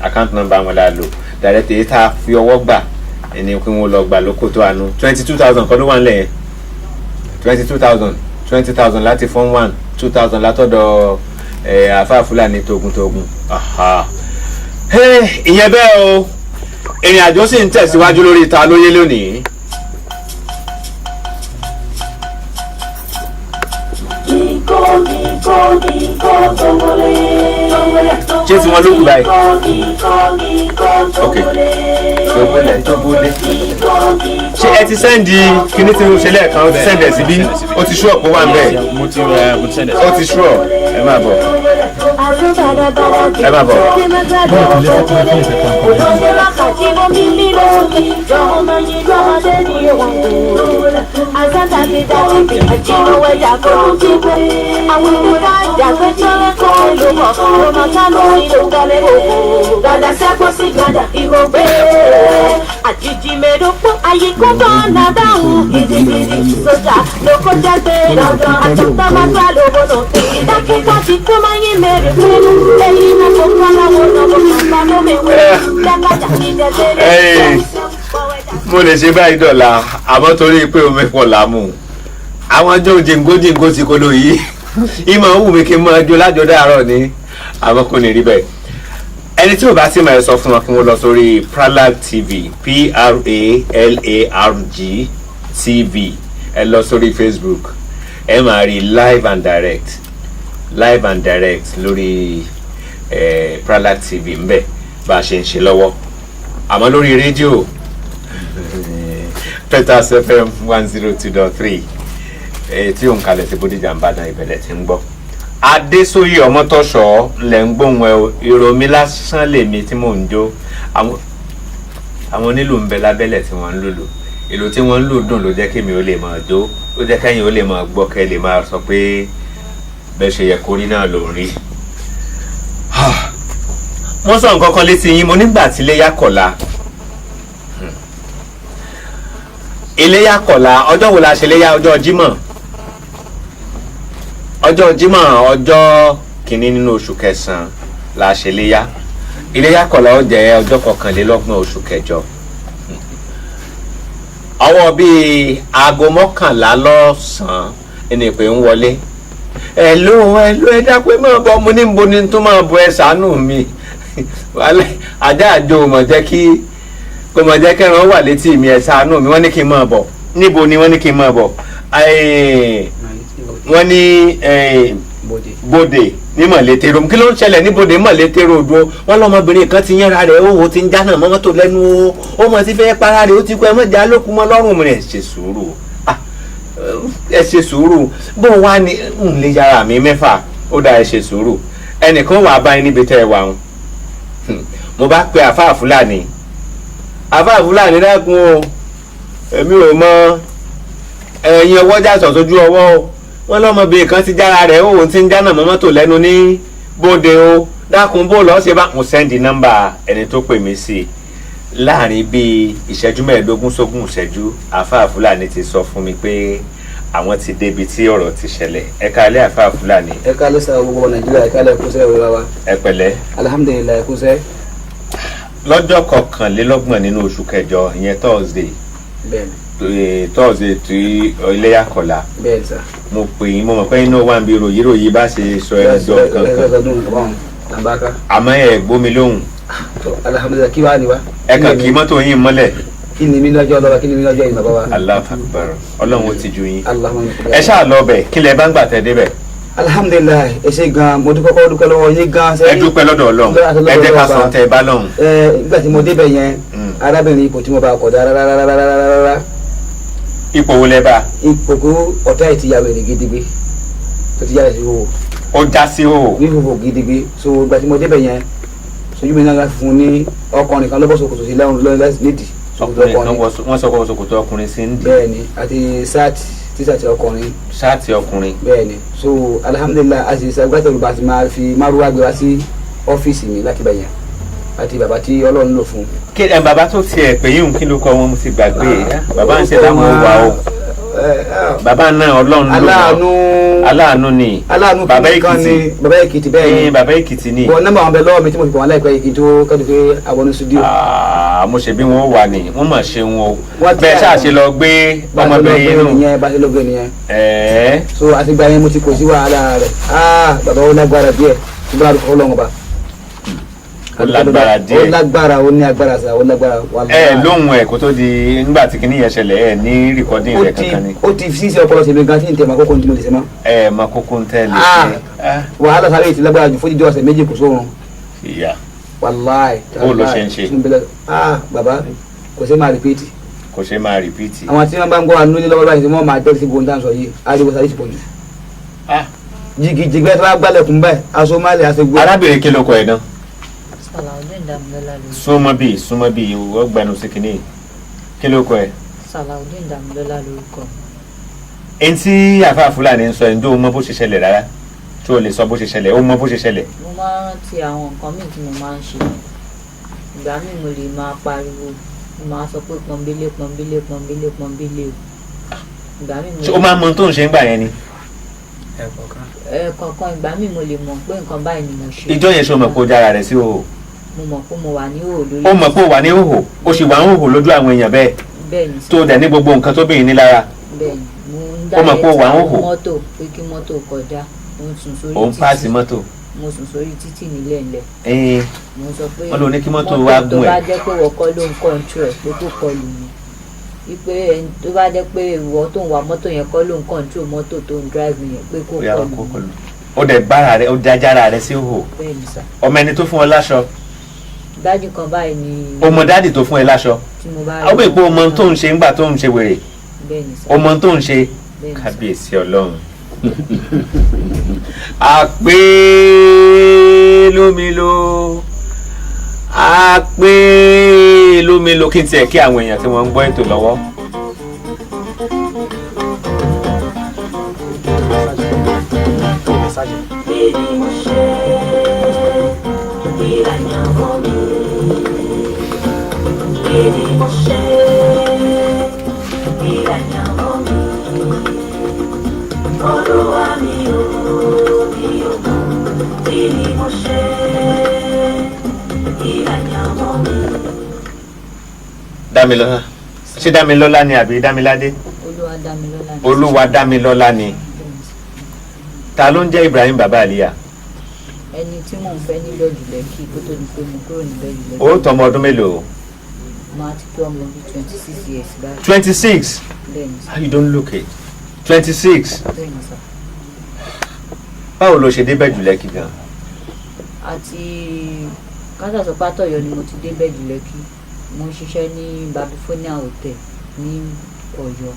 account number wọn la lò direct èyí tá a fi ọwọ́ gbà ẹni pé wọ́n lọ gbà l'Òkòtó Àánú 22,000 kọ́ ló wà nílẹ̀ yẹn 20,000 láti form 1 2,000 látọ̀dọ̀ àfáà Fúlàní togun ìyẹn bẹ́ẹ̀ o ìrìn àjò sì ń tẹ̀síwájú lórí Ta Ló Yé lónìí. ṣé tí wọ́n ló kù báyìí. ok tó bóde. ṣé ẹ ti sẹ́ndì kíní tí mo ṣe lẹ́ẹ̀kan ó ti sẹ́ndì ẹ̀ síbí ó ti ṣúọ̀ pé wà ń bẹ̀. ó ti ṣúọ̀ ẹ máa bọ̀. ẹ máa bọ̀. Àjìjìmẹ̀dọ́pọ̀ àyíkú bá nàdáhùn gidigidi sójà lóko jáde dandan àtúntà máa gbà lówó náà ìdákẹ́kọ̀ọ́ ti kú máa yín mẹ́rin pẹ̀lú èyí náà kò kọ́ láwọn náà kò kọ́ bá lómi wẹ̀ dákàjà ìdẹ́gbẹ̀rẹ̀. mo lè ṣe báyìí dọ̀la àmọ́ torí pé omi pọ̀ lámù àwọn ọjọ́ jìngójìngó ti kolo yìí ìmọ̀ ń wù mí kí n máa jó lájọ dáàárọ̀ ni àmọ́ kò ní rí bẹ́ẹ̀ ẹni tí ò bá sì máa sọ fún wọn kí wọ́n lọ sórí Pralag TV PRALARG TV ẹ lọ sórí Facebook ẹ máa rí live and direct lórí Pralag TV ńbẹ bá a ṣe ń ṣe lọ́wọ́ àmọ́ lórí rédíò Peters FM 102.3 tí òun kalẹ̀ sí Bódìjà Ìbàdàn ìbẹ̀lẹ̀ tí ń gbọ́. Adésóyè Ọmọtọ́ṣọ́ lẹ̀ ń gbóhùn ẹ ìròmí lásán lèmi tí mò ń jó àwọn onílù ń bẹ lábẹ́lẹ̀ tí wọ́n ń lùlù ìlú tí wọ́n ń lù dùn ló jẹ́ kémi ó lè máa jó ó jẹ́ kẹ́yìn ó lè máa gbọ́ kẹ́ lè máa sọ pé bẹ́ẹ̀ ṣe yẹ kórí náà ló ń rí. wọ́n sọ nǹkan kan létí yín mo nígbà tí Iléyá kọ̀la Iléyá kọ̀la ọjọ́ wo la ṣe Iléyá ọjọ́ Jímọ̀ ọjọ́ kìíní nínú oṣù kẹsàn-án la ṣe Iléyá Iléyá kọ̀la ó jẹ́ ọjọ́ 21 oṣù kẹjọ ọwọ́ bíi aago 11 lọ́sàn-án ẹni pé ń wọlé ẹ̀lú ẹ dápẹ́ máa bọ̀ mo ní bo ni tó máa bọ ẹ ṣàánú mi ajá àjò mọ̀ jẹ́ kí kò mọ̀ jẹ́ kẹ́ran wà létí mi ẹ ṣàánú mi wọ́n ní kí n máa bọ̀ níbo ni wọ́n ní kí n máa bọ̀ wọ́n ní bòdè ní mọ̀létérò kí ló ń ṣẹlẹ̀ ní bòdè mọ̀létérò odò wọ́n lọ́mọbìnrin kan ti yánra rẹ̀ owó ti ń jáná mọ́ mọ́tò lẹ́nu ó mọ̀ sí fẹ́ para rẹ̀ ó ti kú ẹ mọ̀jà lókun mọ́ lọ́rùn mi ẹ ṣe sùúrù bó wá ní n lè yára mi 6 ó dá ẹ ṣe sùúrù ẹnìkan wà báyìí níbi tẹ́ ẹ wà ń mo bá pe àfáà Fúlàní dákun o èmi ò mọ ẹ̀yin ọwọ́jà sọ̀tọ́jú ọwọ́ o wọ́n lọ́mọbìnrin kan ti jára rẹ̀ òun ti ń jáná mọ́ mọ́tò lẹ́nu ní bóde o dákun bó lọ́ọ́ ṣe bá mo sẹ́ndì nọ́mbà ẹni tó pè mí sí i láàrin bíi ìṣẹ́jú 15 sógún ìṣẹ́jú àfáà Fúlàní ti sọ fún mi pé àwọn ti débi tí ọ̀rọ̀ ti ṣẹlẹ̀ ẹ káalẹ́ àfáà Fúlàní. ẹ káalẹ́ sá gbogbo Nàìjíríà ẹ káalẹ́ kúṣẹ́ ìwé wa. ẹ pẹ̀lẹ́. alihamudulilayi kúṣẹ́. lọ́jọ́ 21 nínú oṣù kẹjọ ìyẹn Thursday. bẹ́ẹ̀ni. Thursday tí Iléyá kọ̀la. bẹ́ẹ̀ni sá. mo pè yín mo mọ̀ pé inú wa ń bi ròyìnròyìn bá ṣe sọ ẹni jọ kankan Nàbàkà. àmọ́ ẹ gbómi lóhùn. Alhamdulilayi kí wàá ní wa. ẹ kàn kí mọ́tò yín mọ́lẹ̀. kí ni mi lọ́jọ́ lọ́wọ́ kí ni mi lọ́jọ́ yìí bàbá wa. Allahu Akbar ọlọ́run ó ti ju yín. ẹ ṣáà lọ bẹ̀ kí lẹ bá ń gbà tẹ́ débẹ̀. Alhamdulilayi ẹ ṣé gan mo dúpẹ́ lọ́wọ́ yín gan. ẹ dúpẹ́ lọ́dọ̀ ọlọ́run ẹ jẹ́ ká sọ tẹ́ ẹ bá lọ́hùn. nígbà tí mo débẹ̀ yẹn arábìnrin ipò tí mo bá kọ̀ dára rárá. ipò wo lẹ bá. ipò kó ọ̀tá ẹ̀ ti yà wẹ̀rẹ̀ gidigbe tó ti yà rẹ̀ sí o. ó já sí o. ní ìhòòhò gidigbe so ìgbà tí mo débẹ̀ yẹn sojú mi náà fún ní ọkùnrin kan lọ́bọ̀ ṣòkòtò sí lẹ́hùn lọ́yìn láti nídìí. ọkùnrin kan wọ́n sọ pé ṣòkòtò ọkùnrin sí ń dì. bẹ́ẹ̀ni àti tíṣàtì ọkùnrin. ṣáàtì ọkùnrin. bẹ́ẹ̀ni so alhamdulilayi a sì ṣàgbàtà olùbá ti máa fi márùwá gbé wá sí ọ́fíìsì mi láti bẹ̀yẹn àti bàbá tí Ọlọ́run lò fún. kí ẹ bàbá tó tiẹ̀ pé yín kí ló kọ́ wọn mo ti gbàgbé bàbá ń ṣe láwọn wà o bàbá náà Ọlọ́run lò aláàánú ni bàbá Èkìtì bẹ́ẹ̀ ni bàbá Èkìtì ni. bọ̀ nọ́mbà wọn bẹ lọ́wọ́ mi tí mo fi pọ̀ wọn láìpẹ́ yìí tó kẹ́dùn pé àwọn ní studio. mo ṣe bí wọn wà ní wọn mà ṣe wọn o bẹ́ẹ̀ ṣáà ṣe lọ gbé ọmọbìnrin yìí nù. bá a ṣe lọ gbé nìyẹn. so àtìgbà yẹn mo ti kò sí wàhálà rẹ̀ bàbá ó lágbára díẹ̀ tó bá dùn Ọlọ́run ọba. ó lágbára díẹ̀ ó lágbára ó ní agbára sa ó lágbára. lóhùn ẹ kó tó di nígbà tí kinní yẹn ṣẹlẹ̀ ní rìkọ́dìn rẹ̀ kankan ni. ó ti fi ṣe ọpọlọ tèmi gan tí n tẹ ma kókó tí mo lè ṣe mọ́. ma kókó ń tẹ́ lè ṣe. wàhálà sáré ti lágbára jù fójijì ọ̀sẹ̀ méjì kò sóorun. ìyá wàláì. ó ló ṣe ń ṣe. bàbá kò ṣe máa rìpíìtì. kò ṣe máa rìpíìtì. àwọn tí wọn bá ń gbọ́ àánú ní lọ́wọ́ báyìí wọ́n máa jẹ́ sí gbóhùn dáhùn sọ yìí ariwo sáré ti pọ̀ jù. jìgìjìgbẹ́ tó bá gbálẹ̀kùn báyìí aṣọ máa lè aṣọ gbó. arábìnrin kí ló kọ ẹ̀ náà. Salaudeen Damilola lórúkọ. súnmọ́ bíi ọgbẹ́nu sí kìíní kí ló kọ ẹ̀. Salaudeen Damilola lórúkọ. ẹni tí àfa Fúlàní ń sọ ẹ̀ ń dó mọ bó ṣe ṣẹlẹ̀ rárá tí o lè sọ bó ṣe ṣẹlẹ̀ ó mọ bó ṣe ṣẹlẹ̀. mo máa ń rántí àwọn nǹkan míì tí mo máa ń ṣe ìgbà míì mo lè máa pariwo mo máa sọ pé pọ́nbélé pọ́nbélé pọ́nbélé pọ́nbélé ìgbà míì mo lè. ó máa ń mọ tó ń ṣe ń gbà yẹn ni. ẹ̀ẹ̀kọ̀ọ̀kan ìgbà míì mo lè mọ̀ pé nǹkan báyìí ni mo ṣe. ìjọ yẹn ṣe o mọ̀ kó dára rẹ̀ sí òhò. mo mọ̀ pé mo wà ní òhò lórí. ó mọ̀ pé ó wà ní òhò ó sì wà ń òhò lójú àwọn èèyàn bẹ́ẹ̀. bẹ́ẹ̀ni sọ tó dẹ̀ ní gbogbo nǹkan tó bìnrin ní lára. bẹ́ẹ̀ni mo ń ó mọ̀ pé ó wà ń òhò. mọ́tò pé kí mọ́tò kọjá mo ń sùn sórí títì. ó ń páàsì mọ́tò. mo sùn sórí títì nílẹ̀ ńlẹ̀. mo sọ pé wọ́n ló ní kí mọ́tò wá gún ẹ̀. mọ́tò tó bá jẹ́ pé wọ́n kọ́ ló ń kọ́ńtró ẹ̀ pé kó kọlù mi wípé ẹni tó bá jẹ́ pé ìwọ tó ń wa mọ́tò yẹn kọ́ ló ń kọ́ńtró mọ́tò tó ń drive yẹn pé kó kọlù mi. ó dẹ̀ bára rẹ̀ ó dájára rẹ̀ sí òhò. bẹ́ẹ̀ni sà. ọmọ ẹni tó fún ọ láṣọ. dájú kan báyìí ni. ọmọ dáàdì tó fún ẹ láṣọ. tí mo bá rí. ó bẹ̀ pé ọmọ tó ń ṣe ńgbà tó ń ṣe wèrè. bẹ́ẹ̀ni sà. ọmọ tó ń ṣe kábíyèsí Ọlọ́run. àpè lómìlò àpè lómìlò kí n tiẹ̀ kí àwọn èèyàn tí wọ́n ń gbọ́ ètò lọ́wọ́. Baby, mo ṣe ìrànlọ́wọ́ mi. Baby, mo ṣe ìrànlọ́wọ́ mi. Olúwa mi ò mọ̀. Baby, mo ṣe ìrànlọ́wọ́ mi. Dámilọ́lá ṣé Dámilọ́lá ni àbí Dámiládé? Olúwa Dámilọ́lá ni. Olúwa Dámilọ́lá ni. Ta ló ń jẹ́ Ibrahim Baba Aliya? ẹni tí mò ń fẹ́ nílò jùlọ kí kó tó di pé mo kúrò níbẹ̀ jùlọ. ó tọmọ ọdún mélòó? máa ti pé ọmọ bíi 26 years báyìí. 26? bẹ́ẹ̀ni sá. You don't look it. 26? bẹ́ẹ̀ni sá. báwo ló ṣe débẹ̀ jùlọ kí gan? àti kásàsọ pátọ̀yọ́ ni mo ti débẹ̀ jùlọ kí mo ń ṣiṣẹ́ ní Babifonia Hotel ní Ọ̀yọ́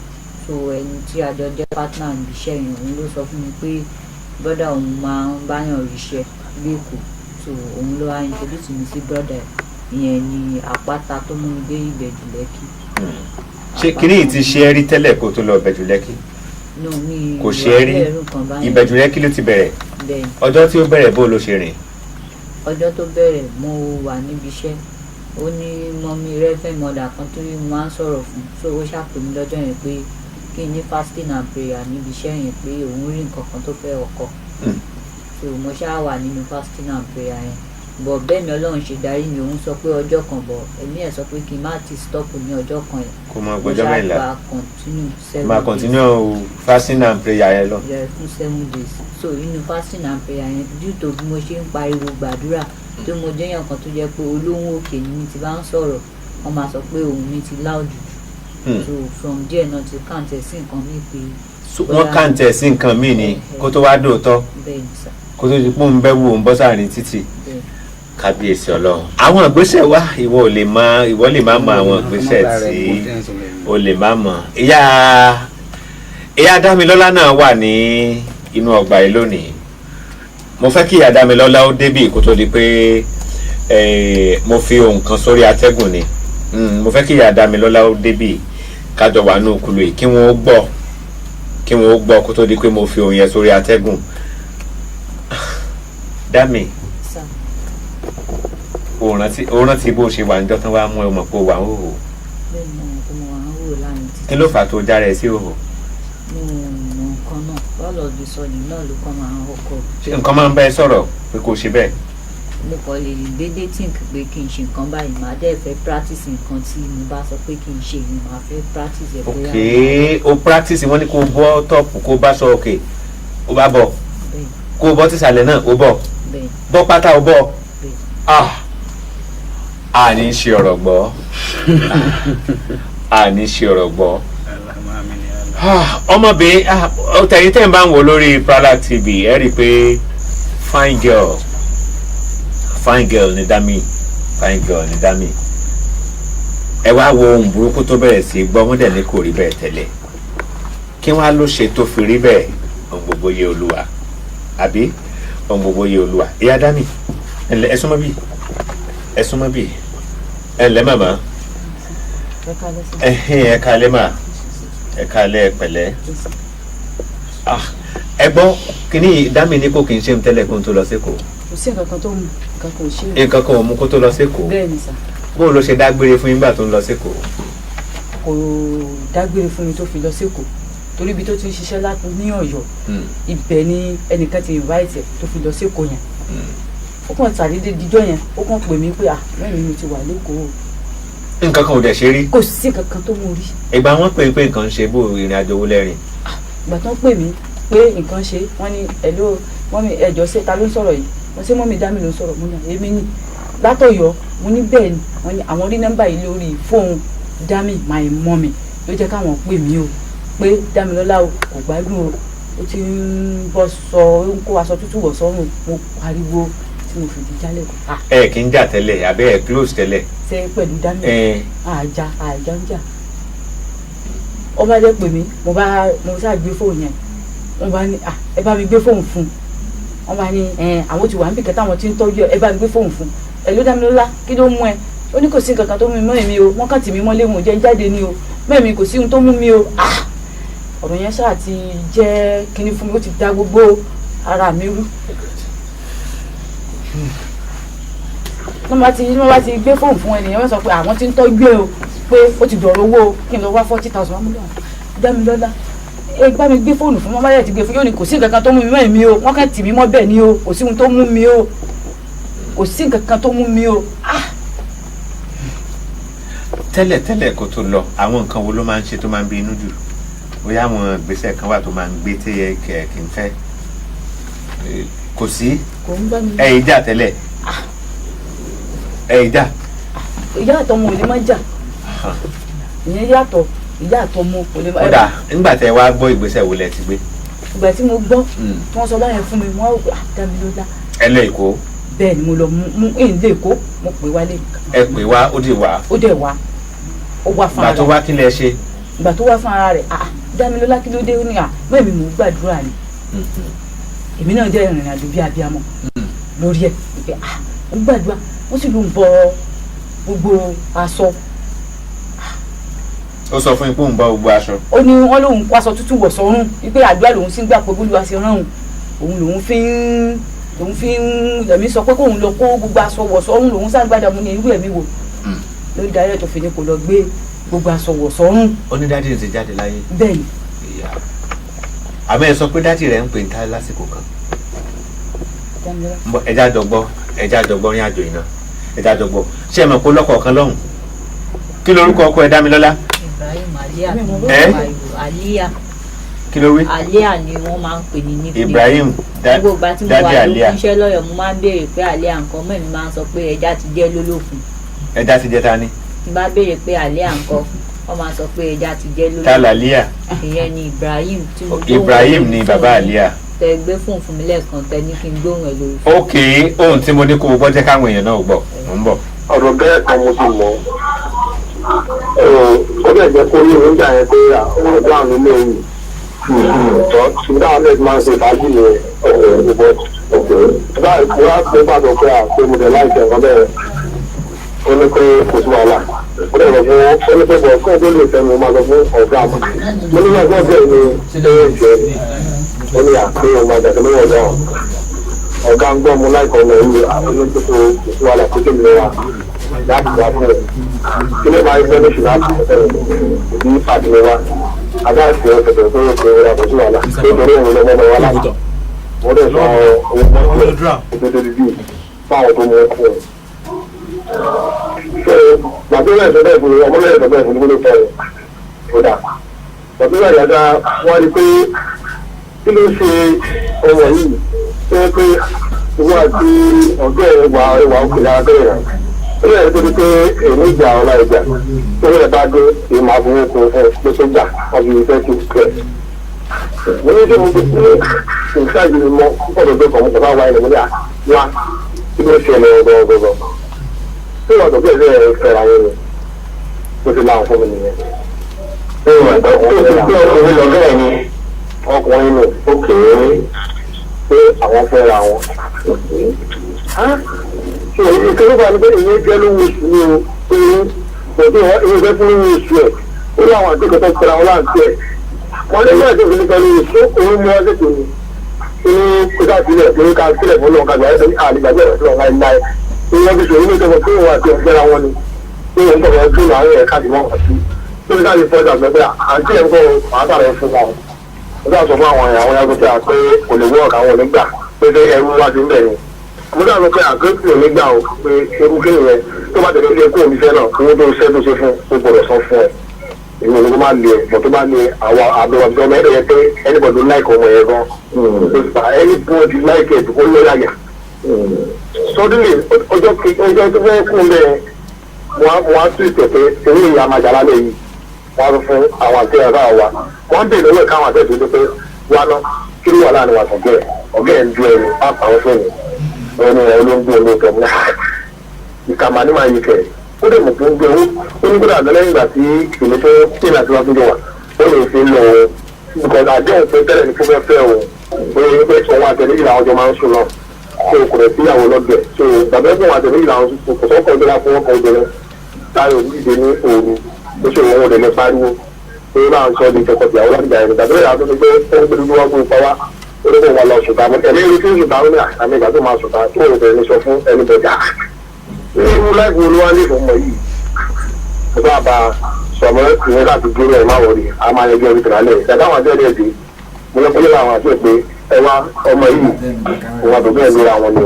so ẹni tí a jọ jẹ́ partner níbi iṣẹ́ yẹn òun ló sọ fún mi pé brother òun máa ń báyàn ríṣẹ́ lẹ́kọ̀ọ́ so òun ló wá introduce mi sí brother ìyẹn ní àpáta tó mú mi dé Ìbẹ̀jú Lẹ́kì. ṣé kíní yìí ti ṣe é rí tẹ́lẹ̀ kó tó lọ Ìbẹ̀jú Lẹ́kì? no mi kò ṣe é rí Ìbẹ̀jú Lẹ́kì ló ti bẹ̀rẹ̀. ọjọ́ tí ó bẹ̀rẹ̀ bó ló ṣe rìn? ọjọ́ tó bẹ̀rẹ̀ mo wà níbi iṣẹ́ ó ní mọ́mí Reverend mother kan tó ní mo máa ń sọ̀rọ̀ fún so ó ṣàpè mí lọ́jọ́ yẹn pé kí n ní fasting and prayer níbi iṣẹ́ yẹn pé òun rí nǹkan kan tó fẹ́ ọkọ so mo ṣáà wà nínú fasting and prayer yẹn bọ̀ bẹ́ẹ̀ ni ọlọ́run ṣe darí mi òun sọ pé ọjọ́ kan bọ̀ ẹ̀mí ẹ̀ sọ pé kí n má ti stop ní ọjọ́ kan yẹn. kò mọ ọjọ́ mẹ́la máa continue fasting and prayer yẹn lọ. yẹ fún 7 days so inú fasting and prayer yẹn due to bí mo ṣe ń pariwo gbàdúrà tó mo jẹ́yàn kan tó jẹ́ pé olóhùn òkè ni mi ti bá ń sọ̀rọ̀ wọ́n máa sọ pé òun mi ti loud jù so from there náà ti kàǹtẹ̀ sí nǹkan mi pé. wọ́n kàǹtẹ̀ sí nǹkan mi ni kó tó wá dòótọ́ kó tó di pé òun bẹ́ wò ó ń bọ́ sáàrin títì kábíyèsí ọlọ́run àwọn ìgbésẹ̀ wá ìwọ lè má mọ àwọn ìgbésẹ̀ tí o lè má mọ. ìyá Dámilọ́lá náà wà ní inú ọgbà yìí lónìí mo fẹ́ kí ìyá Dámilọ́lá ó débì kó tó di pé mo fi ohun kan sórí atẹ́gùn ni mo fẹ́ kí ìyá Dámilọ́lá ó débì kájọ wà ní òkúlù yìí kí wọ́n ó gbọ́ kó tó di pé mo fi ohun yẹn sórí atẹ́gùn. Dámi o rántí bó ṣe wà níjọ́ tán wá mú ẹ mọ̀ pé o wà ń hòhò. kí ló fà á tó jára ẹ sí hòhò. nǹkan náà bọ́ọ̀lù ọ̀dùn sọ̀lì náà ló kọ́ máa ń họkọ̀. nǹkan máa ń bá ẹ sọ̀rọ̀ pé kò ṣe bẹ́ẹ̀. mo kàn lè dédé think pé kí n ṣe nǹkan báyìí màá dẹ́ fẹ́ practice nǹkan tí mo bá sọ pé kí n ṣe ni màá fẹ́ practice ẹ̀ bóyá. ok o practice wọ́n ní kó bọ́ tọ́pù kó bá sọ òkè ó bá bọ̀ kó bọ́ tìsàlẹ̀ náà ó bọ̀ bọ́ pátá ó bọ̀ a ní ṣe ọ̀rọ̀ gbọ́ a ní ṣe ọ̀rọ̀ gbọ́ ọmọbìnrin tẹ̀yìn tẹ̀ ń bá ń wò lórí Prala TV ẹ rí i pé fine girl ni Dami fine girl ni Dami ẹ wá wo ohun burúkú tó bẹ̀rẹ̀ sí gbọ́ wọ́n dẹ̀ ní kò rí bẹ́ẹ̀ tẹ́lẹ̀ kí wọ́n á ló ṣe tó fi rí bẹ́ẹ̀ ohun gbogbo yé Olúwa àbí ohun gbogbo yé Olúwa ìyá Dami ẹ súnmọ́ bí ẹ súnmọ́ bí ẹ ǹlẹ́ màmá ẹ kálẹ́ mà ẹ kálẹ́ pẹ̀lẹ́ ẹ gbọ́ kíní Dami ní kò kì í ṣe ń tẹ́lẹ̀ kó tó lọ sí kò. kò sí nǹkan kan tó mú nǹkan kan ò ṣe. nǹkan kan ò mú kó tó lọ sí kò. bẹ́ẹ̀ ni sà. bóun ló ṣe dágbére fún yín gbà tó ń lọ sí kò. kò dágbére fún mi tó fi lọ sí kò torí ibi tó ti ń ṣiṣẹ́ láti ní Ọ̀yọ́ ibẹ̀ ni ẹnìkan ti invite tó fi lọ sí kò yẹn ó kàn tàdédé dijọ́ yẹn ó kàn pè mí pé mẹ́rin mi ti wà lẹ́kọ̀ọ́. nǹkan kan ò dẹ̀ ṣe rí. kò sí nǹkan kan tó mú rí. ìgbà wọn pè pé nǹkan ń ṣe bó ìrìn àjò owó lẹ́rìn. ìgbà tó ń pè mí pé nǹkan ṣe wọ́n ní ẹ̀ló mọ́mí ẹ̀jọ̀ ṣe ta ló ń sọ̀rọ̀ yìí wọ́n ṣe mọ́mí Dami ló ń sọ̀rọ̀ mo ní èmi ní látọ̀yọ́ mo ní bẹ́ẹ̀ ni wọ́n ní àwọn rí nọ́mbà yìí lórí fóònù Dami my mommy ló jẹ́ káwọn pè mí o pé Dámilọ́lá o kò gbádùn o ó ti ń bọ́ sọ ó ń kó aṣọ tútù wọ̀ sọ́run mo pariwo tí mo fi di jálẹ̀ kọ́. ẹ kì í jà tẹ́lẹ̀ àbẹ́ ẹ close tẹ́lẹ̀. ṣe pẹ̀lú Dami àjà ń jà ó bá dé pè mí mo ṣáà gbé fóònù yẹn wọ́n bá ní ẹ bá mi gbé fóònù fún un wọ́n bá ní àwọn ti wà níbi kẹta àwọn tí ń tọ́jú ẹ bá mi gbé fóònù fún un ẹ ló Dámilọ́lá kí ló mú ẹ ó ní kò sí nǹkan kan tó mú mi mọ́ èmi o wọ́n kàn tì mí mọ́lé wọn jẹ́ jáde ní o mẹ́mi kò sí ohun tó mú mi o ọ̀rọ̀ yẹn ṣáà ti jẹ́ kinní fún mi ó ti da gbogbo ara mi rú. wọ́n bá ti gbé fóònù fún ẹnìyẹn wọ́n sọ pé àwọn tí ń tọ́jú ẹ o pé ó ti dọ̀rọ̀ owó o kí n lọ wá 40,000 wọ́n mú lọ́wọ́ Dámilọ́lá ẹ bá mi gbé fóònù fún wọn bá yẹ ti gbé fún yóò ní kò sí nǹkan kan tó mú mi mọ́ èmi o wọ́n kàn tì mí mọ́ bẹ́ẹ̀ ni o kò sí ohun tó mú mi o kò sí nǹkan kan tó mú mi o. tẹ́lẹ̀ kó tó lọ àwọn nǹkan wo ló máa ń ṣe tó máa ń bí inú jù bóyá àwọn ìgbésẹ̀ kan wà tó máa ń gbé tí ẹ kì í fẹ́ kò sí ẹ̀yìn jà tẹ́lẹ̀ ẹ̀yìn jà. ìyá àtọmọ ò lè má jà ìyẹn yàtọ̀ ìyá àtọmọ kò lè má. kódà nígbà tẹ wá gbọ́ ìgbésẹ̀ wo lẹ ti gbé. ìgbà tí mo gbọ́ tí wọ́n sọ báyẹn fún mi wọ́n rò pé Dámilọ́lá. ẹ lọ Èkó. bẹ́ẹ̀ ni mo lọ mú èyí Èkó mo pè wálé. ẹ pè wá ó dé wá. ó dẹ̀ wá ó wá fún ara rẹ̀. ìgbà tó wá kí lẹ ṣe. ìgbà tó wá fún ara rẹ̀ Dámilọ́lá kí ló dé ní bẹ́ẹ̀ mi mò ń gbàdúrà ni èmi náà jẹ́ ìrìn àjò bí abiyamọ lórí ẹ̀ pé ó gbàdúrà wọ́n sì ló ń bọ gbogbo aṣọ. ó sọ fún yín pé òun bá gbogbo aṣọ. ó ní wọ́n lòun kó aṣọ tútù wọ̀ sọ́run wípé àdúrà lòun sì ń gbà pé Olúwa ṣe rán òun lòun fi ń lẹ̀mí sọ pé kóun lọ kó gbogbo aṣọ wọ̀ sọ́run lòun ságbádà mú ní irú ẹ̀mí wò lórí darí tó fi ní kó lọ gbé gbogbo aṣọ wọ̀ sọ́run. ó ní dádì rẹ̀ ti jáde láyé. bẹ́ẹ̀ni. àmọ́ ẹ sọ pé dádì rẹ̀ ń pè ń ta lásìkò kan. ẹja dọ̀gbọ́ ẹja àjọgbọ́ ní àjò iná ẹja àjọgbọ́ ṣé ẹ mọ̀ pé lọ́kọ̀ọ̀kan lọ́hùn kí lorúkọ ọkọ ẹ Dámilọ́lá. Ibrahim Aliya kí ló wí. Aliya ni wọ́n máa ń pè ní nípìnlẹ̀. Ibrahim dádì Aliya. Iṣẹ́ lọ́yọ̀ mo máa ń béèrè pé Aliya nǹkan mọ́ èmi máa ń sọ pé ẹja ti jẹ́ lólófin. ẹja ti jẹ́ ta ni. tí bá béèrè pé Aliya nǹkan wọ́n máa sọ pé ẹja ti jẹ́ lólófin. ta l'Aliya. ìyẹn ni Ibrahim tí mo gbóhùn. Ibrahim ni bàbá Aliya. tẹ gbé fún mi lẹ́ẹ̀kan tẹ ní kí n gbóhùn ẹ̀ lórí. ok ohun tí mo ní kó o gbọ́ jẹ́ káwọn èèyàn náà gbọ́ mò ń bọ̀. ọ̀rọ̀ bẹ́ẹ̀ kan mo ti mọ̀ ó bẹ̀ jẹ́ kó ní oúnjẹ yẹn pé ọ̀dọ́ àwọn ilé yìí tọ́ ṣùgbọ́n àwọn ẹ̀sìn máa ń ṣe ìfàájì ní ọ̀pọ̀ ìgbà ìkúrá tó bá tó pé àpé mo dẹ̀ láìpẹ́ nǹkan bẹ́ẹ̀ ó ní pé kò sí wàhálà ó dẹ̀ lọ fún ó ní pé bọ̀ fún ẹgbẹ́ lè fẹ́ mi máa lọ fún ọ̀gá àmọ́ mo ní ọjọ́ bẹ́ẹ̀ ni ṣé ìṣẹ́ ó ní àpé ọmọ àjàkẹ́ lọ́wọ́ ọ̀gá ọ̀gá ń gbọ́ mu láìpẹ́ ọmọ yìí àwọn olóńgbò kò sí wàhálà kó tẹ̀lé lọ́wọ́ láti wá fún ẹ kí ló máa ń fẹ́ lóṣù láti ní pàdé wa adáàsì ọ̀sẹ̀ tó tó kó ra kó sí wàhálà tó torí òun lọ́mọ ọmọ wa láti wọ́n dẹ̀ sọ owó mọ́tò tó tó di fáwọn tó mú ọkọ ẹ̀. ṣé gbàdúrà ẹ̀sọ́ bẹ́ẹ̀ fún ọmọ lẹ́yìn ẹ̀sọ́ bẹ́ẹ̀ fún nígbà tó fẹ́ ó dà gbàdúrà yàtọ̀ wọ́n rí pé kí ló ṣe ọwọ́ yìí tó pé ìwọ àti ọ̀gá ìwà òkèlè abẹ́rẹ́ rẹ̀ ó yẹ kó di pé èmi ìjà ọ̀la ìjà tó yẹ bá dé èyí máa fún un fún pé sójà ọbí ìfẹ́ ti kẹ̀. mo ní kí mo fi sí ìṣáàjì mi mọ́ ọ̀dọ̀ tó kàn mọ́ bá wà ilẹ̀ nígbà wá kí ló ṣe lọ gbọ̀ngbọ̀ngbọ̀. tí wọ́n tó bẹ̀rẹ̀ bẹ́ẹ̀ fẹ́ra yẹn ni ó ti láwọn fún mi nìyẹn. ó ti pé ọkùnrin lọ́gẹ́ ẹ̀ ni ọkùnrin nù ó kéré pé àwọn fẹ́ra wọn. ìkẹ́lẹ́ bá ní pé ìyẹn jẹ́ lówó oṣù ní o pẹ̀lú ìwé fẹ́ fún lówó oṣù ẹ̀ ó ní àwọn àti ìkẹ́tọ́ pẹ̀lú àwọn láǹtí ẹ̀ wọ́n ní bá ìṣèlú pẹ̀lú oṣù òun mú ọdún tó ní ní kódà sílẹ̀ pé ká sílẹ̀ fún lọ́wọ́ kágbà ẹ̀sẹ̀ àdìgbàgbẹ́ ẹ̀sẹ̀ ọ̀la ìlà ẹ̀ ní wọ́n fi ṣòro ní ìjọba pé òun àti ọ̀gbẹ́ra wọn ni pé òun tọ̀rọ̀ ọdún láàárín ẹ̀ káàdì mọ́ àti lórí káàdì fọ́jà gbẹgbẹ́ àti ẹ̀ ń kọ́ àtàrà fún wọn ó dà sọ fún àwọn yàgò tí a pé kò lè wọ́ọ̀kì àwọn onígbà pé ẹrú wájú ń bẹ̀rẹ̀ mo dáa sọ pé àgbẹ̀tì ò ní gbà ó pé ewu kéwìn yẹn tó bá tẹ̀lé ilé kó omi fẹ́ náà owó tó ṣẹ́ tó ṣe fún ó gbọ́dọ̀ san fún ẹ èmi ò ní kó má lè bọ̀ tó bá lè àwọn àbẹ̀wò àbẹ̀wò mẹ́rin yẹn pé anybody like ọmọ yẹn gan anybody like ẹ̀ ó lórí àyà suddenly ọjọ́ tó fẹ́ kún bẹ́ẹ̀ wọ́n á tún ìtẹ̀pẹ́ owó ìyá máa jà lálẹ́ yìí wọ́n á fún àwọn àti ẹ̀rọ àwa wọ́n ń bèèrè lọ́wọ́ ẹ̀ káwọn àtẹ̀tẹ̀ tó pé wá ná kí ló wà láàrin wa sọ̀gẹ́ ọ̀gẹ́ ẹ̀ ń dún ẹni á pàwọn fún mi ẹni ẹ ló ń gbé olóòtú ọmọ náà ìkàmà ní máa yí kẹ ó dẹ̀ mọ̀ tó ń gbé owó ó ní gbọ́dọ̀ àgbẹ̀lẹ́yìn ìgbà tí ìlú tó tí ìlà tí wọ́n fi jọ wà ó lè fi lọ o because àdéhùn pé tẹ́lẹ̀ ní fún fẹ́ o ó yẹ pé òun àtẹ̀lẹ́yìn làwọn jọ máa ń sùn náà so kò rẹ̀ síyàwó lọ́gbẹ̀ẹ́ so bàbá ẹ̀gbọ́n àtẹ̀lẹ́yìn làwọn sùn kò sọ́kọ̀ ìgbéra fún ọkọ̀ obìnrin táyọ̀ nídìí ní òru ó ṣe òun òde lọ pariwo pé máa ń sọ ní ìjọkọ̀ ìyàwó láti gbà ẹ̀rọ tàbí ẹ̀yà tó ti pé ó ń gbé dúdú wá fún ipa wá olóko wa lọ sùtà mo tẹ̀lé irú tí sùtà ń rìn àmì ìgbà tó máa sùtà tí òun bẹ̀rẹ̀ ní sọ fún ẹni bẹ̀jà irú láìpẹ́ olúwa ní ìfọ̀mọ́ yìí mo bá ba sọmọ ìyẹn láti gbé ẹ̀ máa wọlé a máa yẹjọ́ orí tìrálẹ̀ ìgbà táwọn àti ẹ̀dẹ̀ dé mo lọ pẹ́lẹ́ àwọn àti ẹ̀pẹ́ ẹ wá ọmọ yìí òun àtọ̀gbẹ́ ẹ̀ lóra wọn ni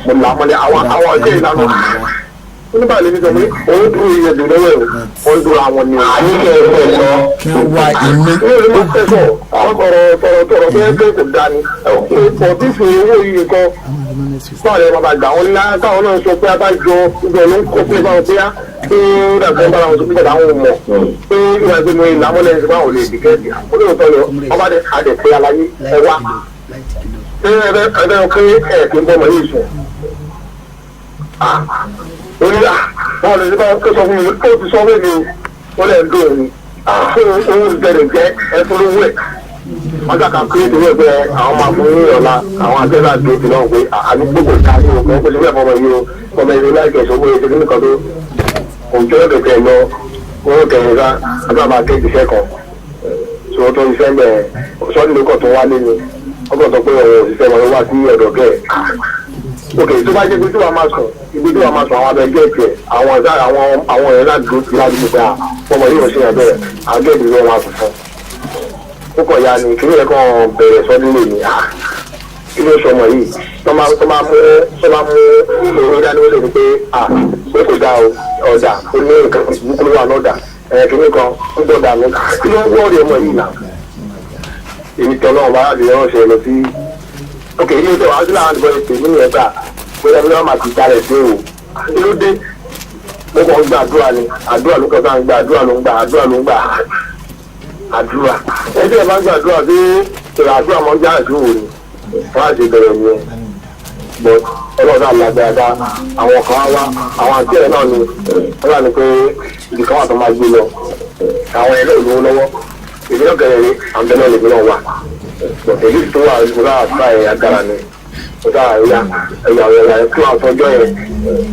mo là mọ́lẹ̀ àwọn ọjọ́ ìlànà nígbà lè ní sọ pé òun dúró iye dùn lọ́wọ́ ẹ̀ wọ́n dúró àwọn ni àyíkẹ́ ẹ̀fọ́ lọ. kí wọ́n wá ilé. ó lè má tẹ̀sọ̀ àwọn tọ̀rọ̀ bẹ́ẹ̀ bẹ́ẹ̀ kò dání. pọ̀ tí fi owó yìí kan fún àlẹ́ bàbá gbà wọ́n ńlá káwọn náà sọ pé abájọ ibẹ̀ ló ń kọ́ pé báwọn bóyá pé dàgbọ́n bára wọn sọ pé àwọn ò mọ̀ pé ìwà ìgbẹ́ mi làmọ́lẹ̀ ẹ̀ báwọn lè dìgẹ́ ó lè tọ́ lọ ọba dẹ̀ adẹ̀ pé alayé ẹ wá. ẹ̀ẹ́dẹ́ pé ẹ̀ kì í bọ́ mọ̀ yìí sùn. orí wọn lè ní bá tó sọ fún mi ó ti sọ fún mi wọn lè ń dùn mí fún owó ìbẹ̀rẹ̀ jẹ́ ẹ̀fọ́ lówó ẹ̀ wọ́n kàkà pé ìdílé ẹgbẹ́ àwọn máa fún yín ọ̀la àwọn akẹ́kọ̀ọ́ àti ètò náà pé àdúgbò kò ká ní òkè ó ṣe fẹ́ fọmọ yìí o fọmọ yìí láìpẹ́ ìṣòwò ètò nìkan tó òjò kẹ̀kẹ́ lọ owó kẹ̀yìn ká agbábà kéjì iṣẹ́ kan ṣòwò tó iṣẹ́ ń bẹ̀ sọ́ọ́dún lókọ̀ tó wálé ni ọkọ̀ tó pé ọ̀rọ̀ òṣìṣẹ́ wọn wá sí ọ̀dọ̀ kẹ̀ òkè tó bá jẹ́ ibi tí wàá máa sùn ibi tí wàá máa sùn àwọn abẹ́jẹ́ ìpẹ́ àwọn ọ̀rẹ́ ládùúgbò ti ládùúgbò pé ọmọ yìí ò ṣe yàn bẹ́ẹ̀ àgẹ́ẹ̀dì ló wọn àtúntàn ó kọ̀ ya ni kí ló yẹ kàn bẹ̀rẹ̀ sọ́dún lè ní kí ló sọ ọmọ yìí tó máa mú orí dání ó lè ní pé pé kò dáa o ọ̀dà ó ní nǹkan ìbùkún wà lọ́dà kìíní kan ó gbọ́dà ló kí ló ń wọ́ọ̀rì ọmọ yìí náà èmi tọ́ náà wàá lè ránṣẹ́ lọ sí ok ilé ìtọ́ àwọn sílẹ̀ àwọn ìbọn ìpè nínú ẹ̀gbà bóyá bí wọ́n máa ti darẹ̀ sí o kí ló dé mo kàn ń gba àdúrà ni àdúrà ló kàn sáà ń gba àdúrà ló ń gba àdúrà ló ń gba àdúrà ẹjọ́ ẹ̀ bá ń gba àdúrà sí ìrìn àdúrà máa ń já àdúrà ni wọ́n á ṣe bẹ̀rẹ̀ nìyẹn but ọlọ́run àlágbára àwọn kan wá àwọn àti ẹ̀ náà ni wọ́n rà ní pé ibìkan wà tó máa gbé lọ àwọn ẹ̀ náà lówó lọ́wọ́ èmi náà gẹ̀rẹ̀ rí àwọn bẹ́ẹ̀ náà lèmi náà wà but èyí tó wà ìgbòrò àtúrà ẹ̀ agbára ni ọ̀dà ẹ̀yà ẹ̀ fún àtọ́jọ́ yẹn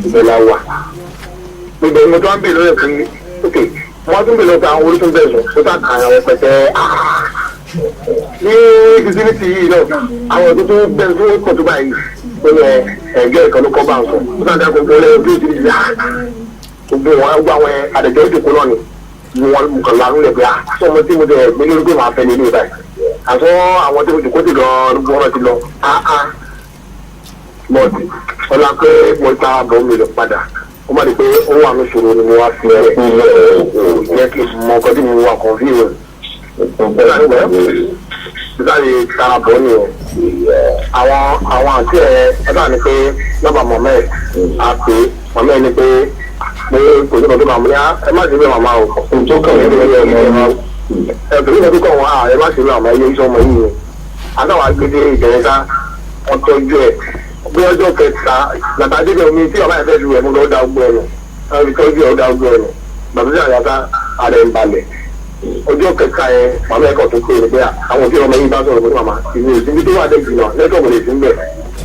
ìbẹ̀lẹ̀ wà gbogbo ẹni tó ń bè lórí ẹ̀kún ok wọ́n tún bè lọ́sọ̀ àwọn orí tó ń bẹ̀ sọ tó tà kàn àwọn pẹ̀tẹ́ ní ìsinmìtì yìí náà àwọn ọdún tó bẹ̀rẹ̀ tó pọ̀ tó báyìí pẹ̀lú ẹ̀gẹ́ ìkànnì kọ́ bá ń sọ tó tà dákun tó lẹ́yìn tó ti di gbogbo wọn gbọ́ àwọn àdẹ̀jọ́ ìdòkó náà ni wọn kàn lánú lẹ̀ pé àṣọ ọmọ tí mo tẹ̀ gbé lórí pé màá fẹ́ nílé báyìí àṣọ àwọn tí mo jòkó ti lọ gbogbo wọn ti lọ bọ́ọ̀dì ọlá pé mo ta bọ̀ mi lọ padà ó má di pé ó wà ní ìṣòro ni mo wá fi ẹ̀ yẹ kí mo kọ́ tí mo wà kàn fí rẹ̀ sísáyé tara bọ̀ ni o àwọn àti ẹ bá ní pé nọ́mbà mọ̀mọ́ ẹ̀ á pè mọ̀mọ́ ẹ̀ ní pé kò ní ọdún màmú ní ẹ má ṣe bẹ́ẹ̀ màmá o tó kàn ní ẹ̀bùrú ìgbà tó kàn wọ́n ẹ má ṣe bẹ́ẹ̀ màmá ẹ yẹ iṣẹ́ ọmọ yìí ni adáwà gbédé ìbẹ̀rẹ̀ ká wọ́n tọ́jú ẹ̀ bí ọjọ́ kẹta gbàtà débẹ̀ omi tí ọba ẹ̀fẹ́ lu ẹ̀ mú lọ́ọ́ da ogbó ẹ̀nù ẹ̀rí tọ́jú ẹ̀ ó da ogbó ẹ̀nù bàbá ìjà yàtá ààrẹ ń balẹ̀ ọjọ́ kẹta ẹ̀ màmá ẹ̀kọ́ tó pé pé àwọn òbí ọmọ yìí bá sọ̀rọ̀ pé màmá ìlú ìsinmi tó wà dé jìnnà lẹ́tọ̀ọ̀mù lè sí ń bẹ̀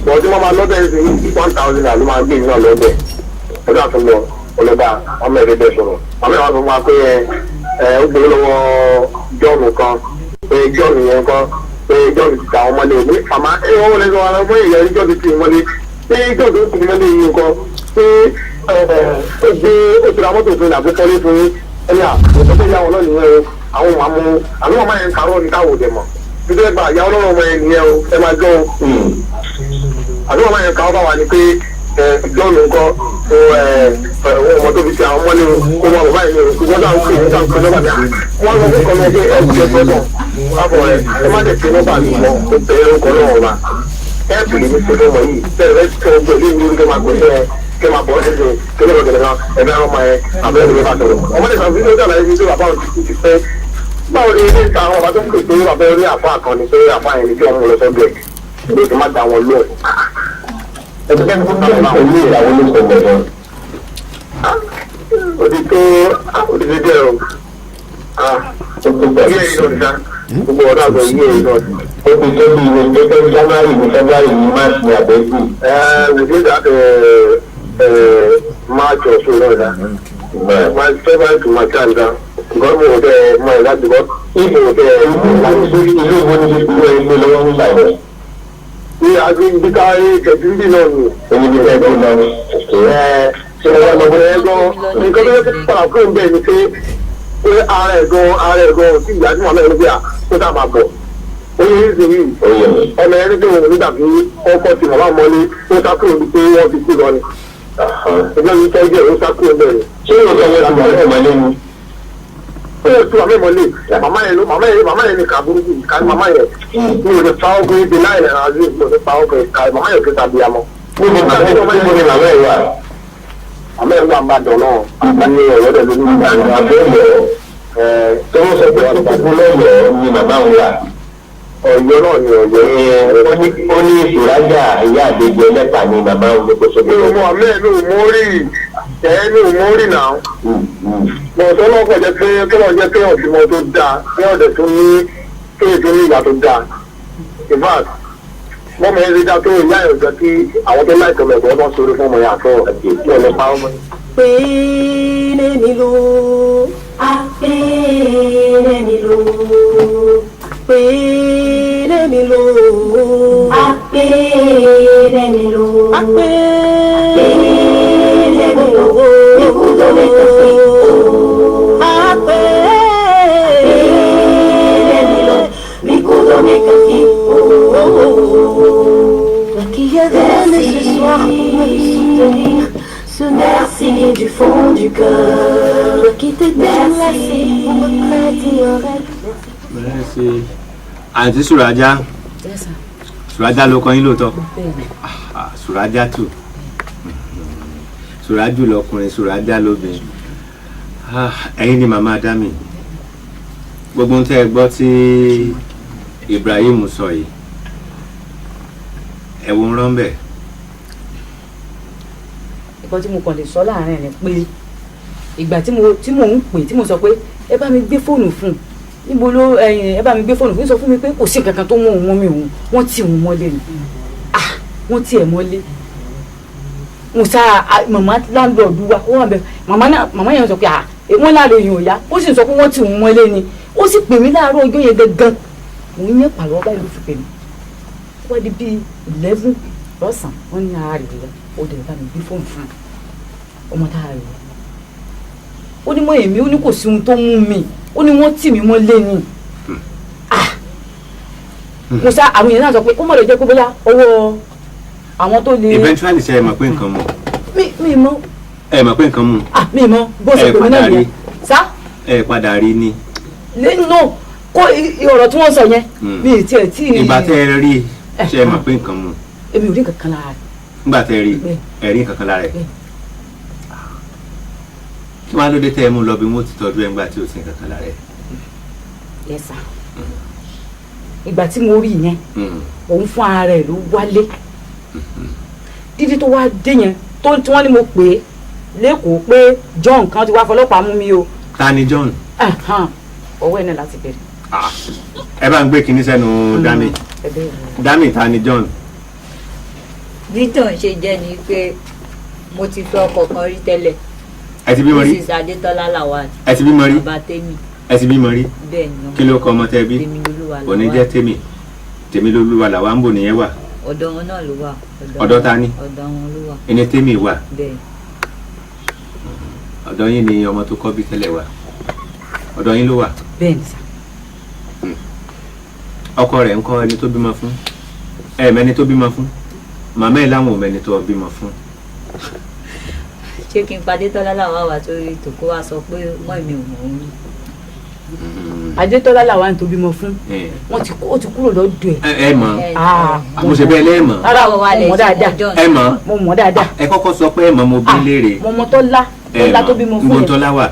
wọ́n tí wọ́n máa lọ́bẹ̀ sí 1000 ló máa gbé iná lọ́bẹ̀ ọjọ́ àtúnlọ ọlọ́ba ọmọ ẹ̀rẹ́ bẹ̀ sọ̀rọ̀ màmá ẹ̀ wá sọ fún wa pé ó gbé lọ́wọ́ jọ́ọ̀nù kan pé jọ́ọ̀nù yẹn kan pé jọ́ọ̀nù ti ta ọmọlé ní àmọ́ ẹ wọ́n lè sọ wọn fún ìyá jọ́ọ̀nù ti mọ́lé pé jọ́ọ̀nù ti mọ́lé yìí nǹkan pé ó gbé òtún àmọ́tò fún ìlàgbé kọ́lé fún ẹni àtúntò ìyá wọn lọ́nìí yẹn o àwọn àmú àwọn ọmọ yẹn kàrọ́ ní káwọ́ dẹ̀ mọ̀ títí ẹgbà ìyá ọlọ́run ọmọ yẹn nìyẹn o ẹ máa jọ àwọn ọmọ yẹn kàwọ́ bá wà ní pé jọ́ọ̀nù nǹkan ọmọ tó fi ṣe àwọn ọmọlé kó wọn bàbá yẹn kó wọn dáhùn pé wọn dáhùn pé lọ́ba dà wọn lọ fún kọ́nà ẹgbẹ́ ẹgbẹ́ gbọ́dọ̀ àbọ̀ rẹ̀ ẹ má tẹ̀sí nọ́bà mi mọ́ ó bẹ̀rẹ̀ orúkọ náà wọ̀ bá ẹ̀ẹ́dì ní ṣe fún ọmọ yìí bẹ́ẹ̀ tẹ ọgbẹ́ ilé ìlú kẹ́ máa gbèsè kẹ́ máa bọ́ ẹ́sẹ̀ kẹ́ lọ́wọ́ gẹ̀lẹ́ náà ẹ̀bẹ́ ọmọ ẹ̀ abẹ́rẹ́ ìlú bá sọ̀rọ̀ ọmọdé kan fi lójú àlàyé fi bàbá òun ti fẹ́ báwo ni ilé ìta àwọn ọba tó ń pè pé bàbá orí àfa kan ni pé àfa yẹn ni kí ọmọ lọ sọ́dọ̀ ẹ̀ ló ti má da wọn lóò ẹgbẹ́ tó ń bá wọn lé ìyàwó ló sọ gbọ̀ngàn òdìdó òdìdó ẹ̀rọ yíyẹ ìlọsà gbogbo ọ̀dọ́ àgbẹ̀ yíyẹ ìlọsà. ó ti tó bí ìwé gẹ́gẹ́ january ní february ní march ní àbẹ́kù. within that march or so náà dá my february to march and down nǹkan mo wò tẹ mọ ẹ láti bọ ìbò wò tẹ láti sórí ilé ìwé ní ìlú ẹ gbé lọ́wọ́ ń gbà yẹn. ní agbègbè káyé kẹ̀tùndì náà ni. èmi ní ẹgbẹ́ náà ni. ṣe wọ́n lọ bọ̀ ẹ gan nǹkan tó yẹ kó pàrọ̀ fún bẹ́ẹ̀ ni pé ààrẹ ẹ̀gbọ́n tí ìyá tí wọn mẹ́rin bí a tó dá máa bọ̀ oye ìsinmi ọmọ ẹni tó wọn nígbà tí ọkọ tí wọn bá mọlé ó sákúrò ní pé wọn fi kú lọ ni ẹgbẹ́ mi tọ́jú ẹ̀ ó sákúrò bẹ́ẹ̀ ṣé yóò sọ wọn láti ọmọ ẹmọlé ni ó yẹ tó àmẹ́mọlé màmá yẹn ní ká burúkú ká màmá yẹn ní o lè fa ọkùnrin di láì rẹ̀ àti ìgbò ní fa ọkùnrin ká màmá yẹn kí sábì àmọ́. àmọ́ ẹ̀ wà ń bá dán náà àbáyé ọ̀rẹ́dẹ̀ ló ní ìgbà àbẹ́rẹ́ tó ń sọ pé kókó lọ́yọ̀ọ́ ni màmá òun wà. Ọ̀yọ́ náà ni Ọ̀yọ́. ó ní ìṣòrájà ìyá àgbègbè ẹlẹ́pà ni màmá òun ló kó sóbi. mi ò mọ àmì ẹ̀ mi ò mọ rí mi ò mọ rí náà. mo sọ náà kọ̀ jẹ́ pé kí wọ́n jẹ́ pé ọ̀sìnmọ́ tó dáa kí ọ̀dẹ̀ tó ní kéè tó ní ìgbà tó dáa. in fact wọ́n mọ̀ ẹ́ rí dáa tó ìyá ẹ̀ jẹ́ kí àwọn tó láìpẹ́ mẹ́kọ̀ọ́ náà sórí fún ọmọ yàtọ̀ kí ọ̀lẹ́ pa ọmọ. Péré mi lò, apéré mi lò, péré mi lò, apéré mi lò, apéré mi lò, ikú tó lè tẹ̀sí o, apéré mi lò, ikú tó lè tẹ̀sí o. ce soir pour me soutenir. Ce merci du fond du cœur qui t'était placé pour me prêter oreille. Merci. Àǹtí Sùràjà. Sùràjà ló kọ yín lóòótọ́. Sùràjà tù. Sùràjù lọkùnrin, Sùràjà lóbìnrin. Ẹ̀yin ni màmá Dami. Gbogbo ohun tẹ́ ẹ gbọ́ tí Ibrahim sọ yìí. Ẹ wo ń rán bẹ́ẹ̀. Nǹkan tí mo kàn lè sọ láàrin rẹ̀ pé ìgbà tí mò ń pè tí mo sọ pé ẹ bá mi gbé fóònù fún un níbo ló ẹ bá mi gbé fóònù fún un sọ fún mi pé kò sí nǹkan kan tó mú òun mi òun wọ́n tì òun mọ́lé ni wọ́n tì ẹ̀ mọ́lé mo sá màmá láńlọ́ọ̀dù wa ó wà bẹ́ẹ̀ màmá yẹn sọ pé wọ́n láàárọ̀ èèyàn ò yá ó sì sọ pé wọ́n tì òun mọ́lé ni ó sì pè mí láàárọ̀ ọjọ́ yẹn gangan òun yẹn pàlọ́ báyìí ló fi pè mí wọ́n di bíi 11 lọ́sàn-án wọ́n ní ara rẹ̀ lọ ó dẹ̀ bá mi gbé fóònù fún ọmọ tá a rẹ̀ ó ní mọ èmi ó ní kò sí ohun tó mú mi ó ní wọ́n tì mí mọ́lé ni mo sá àwọn èèyàn náà sọ pé ó mọ̀ lè jẹ́ pé bóyá ọwọ́ àwọn tó lè. Eventually ṣe ẹ mọ̀ pé nǹkan mu. mi mọ̀. Ẹ mọ̀ pé nǹkan mu. Mi mọ̀ bó ṣe pè mí náà yẹn sá. Ẹ padà rí ni. lẹ́nu náà kó ọ̀rọ̀ tí wọ́n sọ yẹn mi ì tiẹ̀ tí. Ìgbà tẹ́ ẹ rí ṣe ẹ mọ̀ pé nǹkan mu. Èmi ò rí nǹkan kan lára rẹ̀. Nígbà tẹ́ ẹ rí ẹ rí nǹkan kan lára rẹ̀. Kí wàá ló dé tẹ́ ẹ mú lọ bí wọ́n ti tọ́jú ẹ ńgbà tí ò sí nǹkan kan lára rẹ̀. Yes sir. Ìgbà tí mo rí yẹn òun fún ara rẹ̀ ló wálé dídí tó wá dé yẹn tí wọ́n ní mo pè é lẹ́kọ̀ọ́ pé John kan ti wá fọlọ́pàá mú mi o. Ta ni John? ọwọ́ ẹ̀ náà láti bẹ̀rẹ̀. Ẹ bá ń gbé kinní sẹ́nu Dami. Dami ta ni John? Dídùn ṣe jẹ́ ni pé mo ti fẹ́ ọkọ kan rí tẹ́lẹ̀. Ẹ ti bímọ rí? Mrs. Adétọ́lá Lawal. Ẹ ti bímọ rí? Bàbá Tèmi. Ẹ ti bímọ rí? Bẹ́ẹ̀ni. Kí ló kọ ọmọ tẹ́ bí? Tèmilolúwa Lawal. Òní jẹ́ Tèmi. Tèmilolúwa Lawal ń bò nìyẹn wà. Ọ̀dọ̀ wọn náà ló wà. Ọ̀dọ̀ ta ni? Ọ̀dọ̀ wọn ló wà. Ẹni Tèmi wà. Bẹ́ẹ̀. Ọ̀dọ̀ yín ni ọmọ tó kọ́ bí tẹ́lẹ̀ wà. Ọ̀dọ̀ yín ló wà. Bẹ́ẹ̀ni sà. Ọkọ rẹ̀ ń kọ́ ẹni tó bímọ fún. Ẹ mẹ́ni tó bímọ fún. Màmá ẹ̀ láwọn ò mẹ́ni tó bímọ fún. Ṣé kí n padé Tọ́lá Lawal wá sórí ètò kó wá sọ pé mọ́ èmi ò mọ̀ òun. Adétọ́lá Lawal tó bímọ fún ó ti kúrò lọ́dọ̀ ẹ̀. Ẹ mọ̀ mo ṣe bẹ́ẹ̀ lẹ́ẹ̀mọ̀. Rárá mo mọ̀ dáadáa. Ẹ mọ̀. Mo mọ̀ dáadáa. Ẹ kọ́kọ́ sọ pé ẹ mọ̀ mo bí léèrè. Mo mọ̀ Tọ́lá tó bímọ fún yẹn. Tọ́lá wà.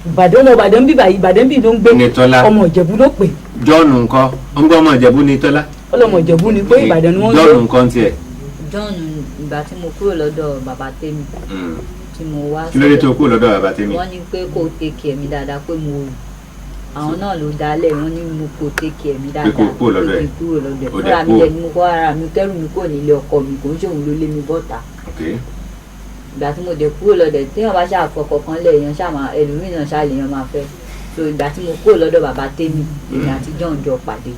Ìbàdàn bí báyìí Ìbàdàn bí ló ń gbé ọmọ Ìjẹ̀bú ló pè. John ńkọ́ ń gbọ́ ọmọ Ìjẹ̀bú ni Tọ́lá. Ọlọ́mọ Ìjẹ̀bú ni pé Ìbàdàn ni wọ́n ń gbé. John ńkọ́ tiẹ̀. John ìgbà tí mo kúrò lọ́dọ̀ bàbá Tèmi tí mo wá. Kí ló dé tó kúrò lọ́dọ̀ bàbá Tèmi? Wọ́n ní pé kò tèkì ẹ̀mí dáadáa pé mo àwọn náà ló dálẹ̀ wọ́n ní mo kò tèkì ẹ̀mí dáadáa pé kò kúrò lọ́dọ̀ ẹ̀. Fúnra mi lẹ́nu mo kọ́ ara mi kẹ́rù mi kò nílé ọkọ mi kò ń ṣòun ló lé mi bọ́ta. Ìgbà tí mo dé kúrò lọ́dọ̀ téèyàn bá ṣàfọkọ̀ kan lẹ̀ èèyàn ṣàmà ẹlòmíràn ṣàlèyàn máa fẹ́ so ìgbà tí mo kúrò lọ́dọ̀ bàbá Tèmi èmi àti John jọ pàdé.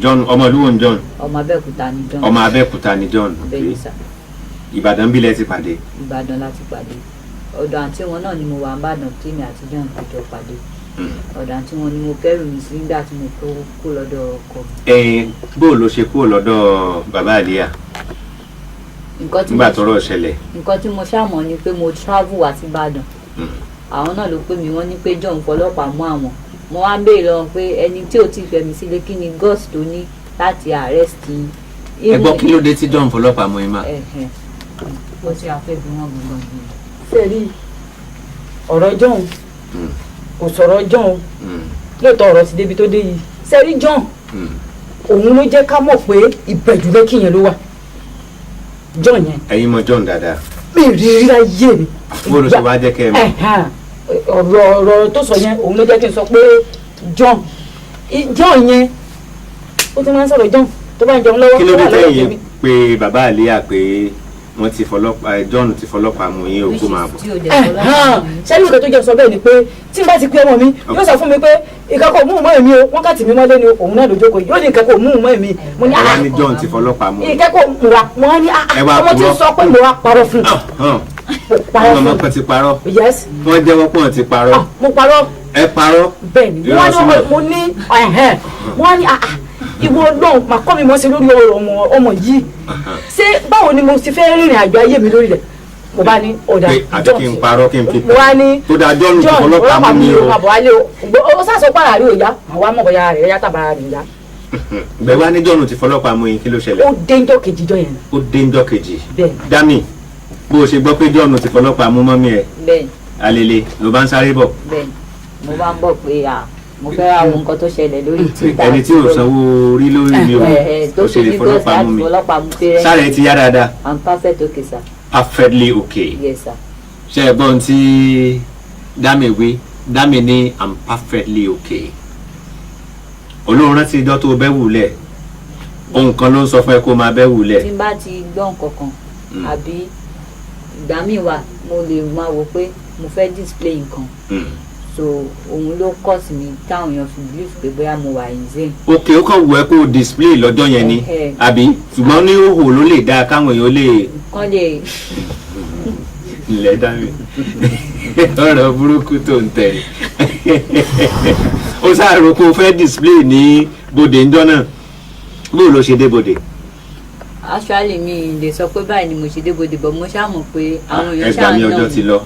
John ọmọ ìlú wo ni John? Ọmọ Abẹ́òkúta ni John. Ọmọ Abẹ́òkúta ni John. Bẹ́ẹ̀ni sà. Ìbàdàn bí lẹ ti pàdé? Ìbàdàn láti pàdé. Ọ̀dọ̀ àǹtí wọn náà ni mo wà ń bàdàn Tèmi àti John tó jọ pàdé. Ọ̀dọ̀ àǹtí wọn ni mo kẹ́rù mi sí nígbà tí mo kó lọ́dọ̀ ọkọ. Bó ló ṣe kúrò lọ́dọ̀ bàbá Àlíyà? Nígbà tọ́rọ̀ ṣẹlẹ̀. Nǹkan tí mo ṣàmọ̀ ni pé mo travel wá sí Ìbàdàn. Àwọn náà ló pè mí wọ́n ní pé John fọlọ́pàá mú àwọn. Mo wá béèrè lọ pé ẹni tí ò tí ì fẹ́ mi sílé kí ni gọ́ọ̀sì tó ní láti arrest. Ẹ gbọ́ kí ló dé tí John fọlọ́pàá mú ẹ máa? Ó ti àfẹ́ bí wọ́n gbọ́n gbọ́n. Sẹ́ẹ̀rí ọ̀rọ̀ John kò sọ̀rọ̀ John lóòótọ́ ọ̀rọ̀ ti débi tó dé yìí. Sẹ́ẹ̀rí John òun ló jẹ́ ká mọ̀ pé ìbẹ̀jú lẹ́kì yẹn ló wà. John yẹn. Ẹ̀yin mọ̀ John dáadáa. Mi rí ríra yé mi. Bó ló ṣe wá jẹ́ kẹ́ ẹ mọ̀? Ọ̀rọ̀ tó sọ yẹn òun ló jẹ́ kí n sọ pé John yẹn ó ti máa ń sọ̀rọ̀ John tó bá ń jẹun lọ́wọ́. Kí ló dé tẹ́yìn pé bàbá Àlíyà pé wọ́n ti fọlọ́pàá John ti fọlọ́pàá mú yín òkú máa bọ̀? Ṣẹ́ni nǹkan tó jẹ́ sọ bẹ́ẹ̀ ni pé tí n bá ti pé ọmọ mi yóò sọ fún mi pé ìkẹ́kọ̀ọ́ mú mọ́ èmi o wọ́n kà tì mí mọ́lé ni òun náà lójókòó yóò ní ìkẹ́kọ̀ọ́ mú mọ́ èmi. Mo ní àá ní John ti fọlọ́pàá mú. Ìkẹ́kọ̀ọ́ mú wa wọ́n ní ọmọ tí ń sọ pé mo wá parọ́ fún àwọn ọmọ kan ti parọ́. Yes. Wọ́n jẹ́wọ́ pọ̀ ti parọ́. Mo parọ́. Ẹ parọ́. Bẹ́ẹ̀ni mo ní ìwọ náà máa kọ́ mi mọ́ sí lórí ọ̀rọ̀ ọmọ yìí ṣé báwo ni mo ti fẹ́ rìnrìn àjò ayé mi lórí rẹ̀ mo bá ní ọ̀dà àti kí n parọ́ kí n fi mo wá ní tó dáa John ọlọ́pàá mú mi o. àbọ̀ wálé o ó sàṣọ pàrà rí òyà àwa mọ̀ bọ́yá rẹ̀ yá tàbára rẹ̀ yá. bẹ́ẹ̀ wá ní John ti fọlọ́pàá mú yín kí ló ṣẹlẹ̀. ó dé ńjọ́ kejì jọ yẹn. ó dé ńjọ́ kejì. bẹ́ẹ̀ dami bó o ṣe gbọ́ pé John ti fọlọ́pàá mú mọ́mí ẹ̀. bẹ́ẹ̀ alele ló bá ń sáré bọ̀. bẹ́ẹ̀ mo bá ń bọ̀ pé mo fẹ́ ra àwọn nǹkan tó ṣẹlẹ̀ lórí twitter. ẹni tí ò sanwó orí lórí mi o ó ṣe lè fọlọ́pàá mú mi sáré ti yá dáadáa. I'm perfect okay sir. perfectly okay. yes sir. ṣe é gbọ́n tí dami wí dami ní I'm perfectly okay. olóhùn rántí ijọ́ tó bẹ́ wulẹ̀ ohun kan ló ń sọ fún ẹ kó máa bẹ́ wulẹ̀. tí n bá ti gbọ́ nǹkan kan àbí ìgbà míì wà mo lè máa wò pé mo fẹ́ display nǹkan so òun ló kọ́ sí mi táwọn èèyàn fi believe pé bóyá mo wà insane. ok ó kàn wù ẹ́ kó o display lọ́jọ́ yẹn ni àbí ṣùgbọ́n ní òhò ló lè dáa káwọn èèyàn lè. kán lè. ilẹ̀ dami ọ̀rọ̀ burúkú tó ń tẹ̀ ó ṣàrò kó o fẹ́ display ní bòde ńjọ́ náà bó ló ṣe dé bòde. actually mi lè sọ pé báyìí ni mo ṣe dé bòde but mo ṣáà mọ̀ pé àwọn èèyàn ṣáà náà mi ọjọ́ ti lọ.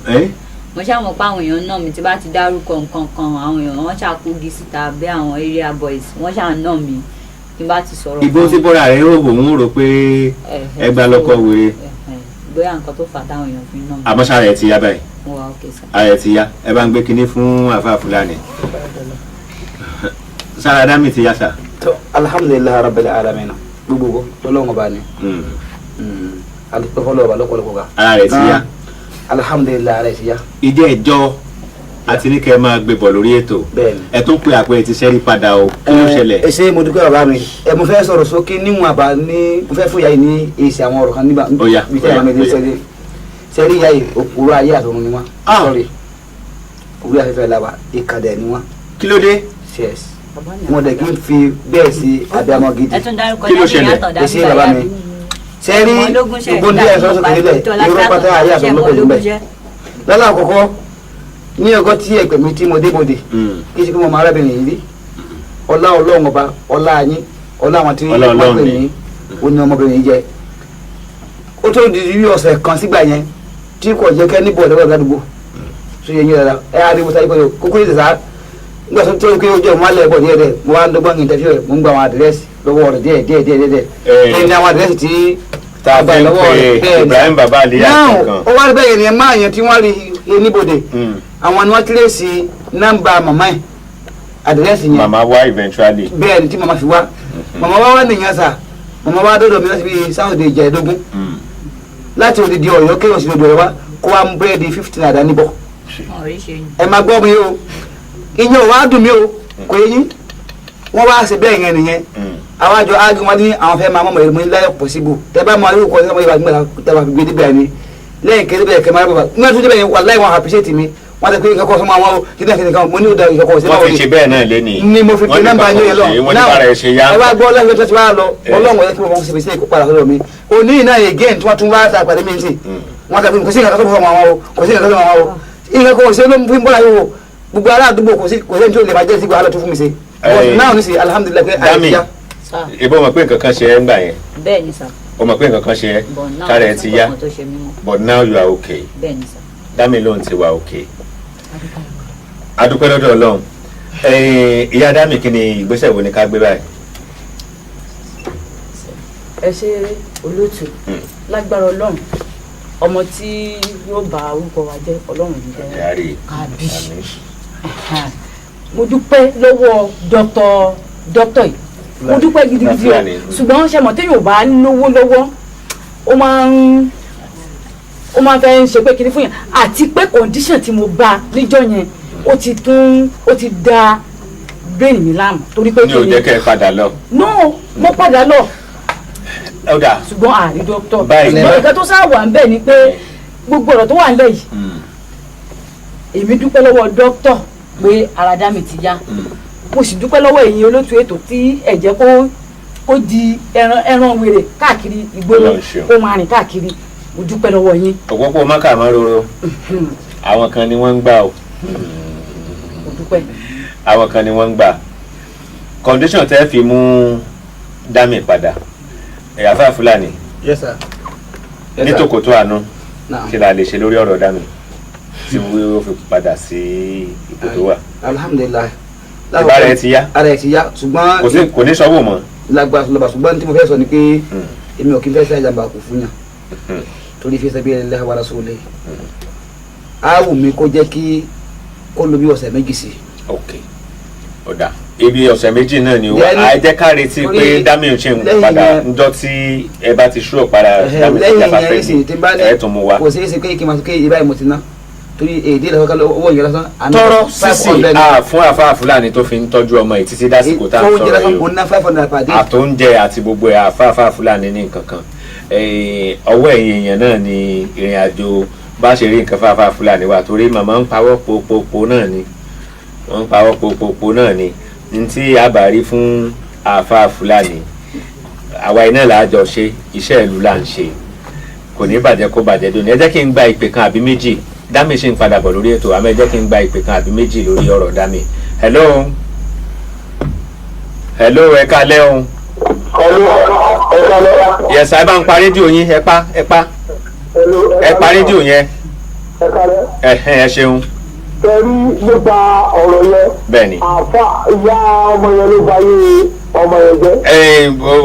mo ṣáà mọ̀ pé àwọn èèyàn náà mi ti bá ti dárúkọ nǹkan kan àwọn èèyàn wọ́n ṣàkógi síta bí àwọn area boys wọ́n ṣáà náà mi tí bá ti sọ̀rọ̀. ìbò tí bọ́ra rẹ̀ rò òun rò pé ẹgbà lọ́kọ̀ wèrè. bóyá nǹkan tó fà táwọn èèyàn fi náà mi. àmọ́ sára ẹ̀ ti yá báyìí. wà á kè sá. ara ẹ̀ ti yá ẹ bá ń gbé kinní fún àfa Fúlàní. sára dámì ti yá sá. alhamdulilayi rabbil alamin gbogbo lọ́lọ́wọ́n bá ní. alifọlọ ọba lọ́pọ̀lọpọ̀ kan. ara rẹ̀ ti yá. alhamdulilayi ara rẹ̀ ti yá. ìjẹ́ ìjọ àti ní kẹ́ ẹ máa gbé bọ̀ lórí ètò ẹ tún pe àpẹẹrẹ ti sẹ́rí padà o kí ló ṣẹlẹ̀. ẹ ṣe mo dúpẹ́ bàbá mi mo fẹ́ sọ̀rọ̀ sókè níwọ̀n àbá ní mo fẹ́ fún ìyá yìí ní èsì àwọn ọ̀rọ̀ kan nígbà bí tẹ́ ẹ máa gbé sẹ́rí ìyá yìí òpùrọ̀ ayé àtọ̀run ni wọ́n sọ̀rọ̀ òwúrọ̀ afẹ́fẹ́ làwà ìkàdẹ̀ ni wọ́n. kí ló dé. wọn dẹ̀ kí n fi bẹ́ẹ̀ sí abiyamọ gidi. kí ló ṣẹlẹ̀. ẹ ṣe bàbá mi sẹ́rí gbogbo ní ẹ̀sọ́ sọ̀tún nílẹ̀ irọ́ pátá ayé àtọ̀run ló pẹ̀lú bẹ́ẹ̀. lọ́la àkọ́kọ́ ní ọgọ́ tí ẹ̀pẹ̀ mi tí mo débòde kí ṣe kí mo máa arábìnrin yìí rí ọlá ọlọ́run ọba ọlá yín ọlá àwọn tí wọ́n pè ní oní ọmọbìnrin yìí jẹ́ ó tó di bí ọ̀sẹ̀ kan sígbà yẹn tí kò jẹ́ kẹ́ níbọ̀ lọ́wọ́ ládùúgbò tó yẹ yín rárá ẹ á rí mo sáré pé kókó yìí sá nígbà tó tó kí ojú ẹ̀ máa lẹ̀ bọ̀ díẹ̀ díẹ̀ mo wá ń dọ́gbọ́n ìntẹ́fíò rẹ̀ mo ń gba àwọn àdírẹ́sì lọ́wọ́ rẹ̀ díẹ̀ kí ni àwọn àdírẹ́sì tí tàbí pé Ibrahim baba aliya kankan. ó wá rí bẹ́ẹ̀ yẹn máa yẹn tí wọ́n rí níbodè àwọn ni wọ́n tírèsì nọ́mbà màmá ẹ̀ àdírẹ́sì yẹn. màmá wá eventually. bẹ́ẹ̀ ni tí màmá fi wá màmá wá nìyẹn sà màmá wá dọ́dọ̀ mi láti fi sáwọ́dì ìjẹ́ẹ̀dógún láti òdìdí Ọ̀yọ́ kéwòn sí odò rẹ wá kó wá mú búrẹ́dì 15 naira níbọ̀. ẹ máa gbọ́ mi o ìyẹn ò wá dùn mí o kò yẹ yín wọ́n wá ṣe bẹ́ẹ̀ yẹn nìyẹn àwọn àjọ ági wọn ní àwọn fẹ́ máa mọ̀ mọ̀ ní láyọ̀ pọ̀síbù tẹ bá máa lórúkọ ní ọmọ ìbá gbọ́dọ̀ tẹ bá fi gbé débẹ̀ ni lẹ́yìn kéré bẹ́ẹ̀ kẹ́ máa bàbá nígbà tó débẹ̀ yẹn wà láì wọn àpèsètì mi wọ́n ti pé ìkẹ́kọ̀ọ́ sọmọ àwọn kíndà kìnìkan mo ní ìdá ìkẹ́kọ̀ọ́ sí. wọ́n ti ṣe bẹ́ẹ̀ náà lé ní. ni mo fi pe nọ́mbà yín yẹn lọ náà ẹ wá gbọ́ lẹ́yìn tó ti wá lọ ọlọ́run ẹ̀ kí mo ṣe fèsì ìkópa lọ́dọ̀ mi òní náà again tí wọ́n tún wá sàpàdé mi sí wọ́n ti pé kò sí ìkẹ́kọ̀ọ́ tó fọ́ àwọn o kò sí ìkẹ́kọ̀ọ́ tó fọ́ àwọn o ìkẹ́kọ̀ọ́ ṣe ló ń fi ń bọ́lá yìí o gbogbo ará àdúgbò kò sí tó lè bàjẹ́ sí wàhálà tó fún mi ṣe náà ní sí alhamdulilayi pé àìsíyá. ìbọn mọ̀ pé nǹkan kan ṣe ẹ́ ń gbà yẹn. bẹ́ẹ̀ ni sà. o mọ̀ pé nǹkan kan ṣe ẹ́ kára ẹ ti yá but now you are okay. bẹ́ẹ̀ ni sà. Dami lóhùn ti wà okay. adúpẹ́ lọ́dọ̀ Ọlọ́run ìyá Dami kí ni ìgbésẹ̀ wo ni ká gbé báyìí. ẹ ṣe olóòtú lágbára Ọlọ́run ọmọ tí yóò bá orúkọ wa jẹ́ Ọlọ́run yìí jẹ́ àbí mo dúpẹ́ lọ́wọ́ dọ́tọ̀ yìí mo dúpẹ́ gidigidi o ṣùgbọ́n ṣe mọ̀ téèyàn bá lówó lọ́wọ́ ó máa fẹ́ ṣe pé kiri fún yẹn àti pé condition tí mo bá níjọ́ yẹn ó ti da brain mi láàmú torí pé kí ni. ní o jẹ́ kẹ́ ẹ padà lọ. no mo padà lọ ọ̀dà ṣùgbọ́n àrí dókítà báyìí nǹkan tó sáà wà ń bẹ̀ ni pé gbogbo ọ̀rọ̀ tó wà nílẹ̀ yìí èmi dúpẹ́ lọ́wọ́ dókítà pé ara Dami ti yá mo sì dúpẹ́ lọ́wọ́ ẹ̀yin olótú ètò tí ẹ jẹ́ kó di ẹran wèrè káàkiri ìgboro kó máa rìn káàkiri mo dúpẹ́ lọ́wọ́ yín. òpópó mọ́kà máa roro àwọn kan ni wọ́n ń gbà o mo dúpẹ́. àwọn kan ni wọ́n ń gbà condition tẹ́ fi mú Dami padà àfáà Fúlàní Yes sir. ní Tòkòtò Àánú kí la lè ṣe lórí ọ̀rọ̀ Dami tí wọ́n fi padà sí ipò tó wà. Alhamdulillah. ìbára ẹ ti yá. ara ẹ ti yá ṣùgbọ́n kò ní sọ́wọ́ mọ́. lágbàá ṣùgbọ́n tí mo fẹ́ sọ ni pé èmi ò kí n fẹ́ sẹ́ ìjàmbá kò fún yàn torí fi sabilillahi wa rasulihi. á wù mí kó jẹ́ kí ó lo bí ọ̀sẹ̀ méjì sí. ok ọ̀dà ibi ọ̀sẹ̀ méjì náà ni wọ́n jẹ́ ká retí pé Dami ṣe ń padà ńjọ́ tí ẹ bá ti ṣúrò padà Dami ti jáfa fẹ́ ní ẹ̀ tún mú wa. kò ṣeé ṣe pé kí n máa sọ pé ìbáyìí mo ti ná torí èdè ìlànà kan owó ìyẹn lásán. tọrọ sísì fún àfáà Fúlàní tó fi ń tọ́jú ọmọ yìí títí dásìkò tá à ń sọ̀rọ̀ yìí àtòúnjẹ àti gbogbo àfáà Fúlàní ní nǹkan kan ọwọ́ ẹ̀yìn èèyàn náà ni ìrìn àjò bá ṣe rí nǹkan fáfáà Fúlàní wà torí màmá ń pawọ́ popopo náà ni wọ́n ń pawọ́ popopo náà ni ní tí a bá rí fún àfáà Fúlàní àwa iná làájọ ṣe iṣẹ́ ìlú là ń ṣe kò ní bàjẹ́ kó bàjẹ́ dòní ẹ jẹ́ kí n gba ìpè kan àbí méjì Dami ṣe ń padà bọ̀ lórí ètò àmọ́ ẹ jẹ́ kí n gba ìpè kan àbí méjì lórí ọ̀rọ̀ Dami. hello ẹ kálẹ́ o. yes ẹ bá ń pa rédíò yín ẹ pa rédíò yẹn ẹ ṣeun. Tẹ̀rí nípa ọ̀rọ̀ yẹn. Bẹ́ẹ̀ni. Àfa ìyá ọmọ yẹn ló báyé ọmọ yẹn jẹ́.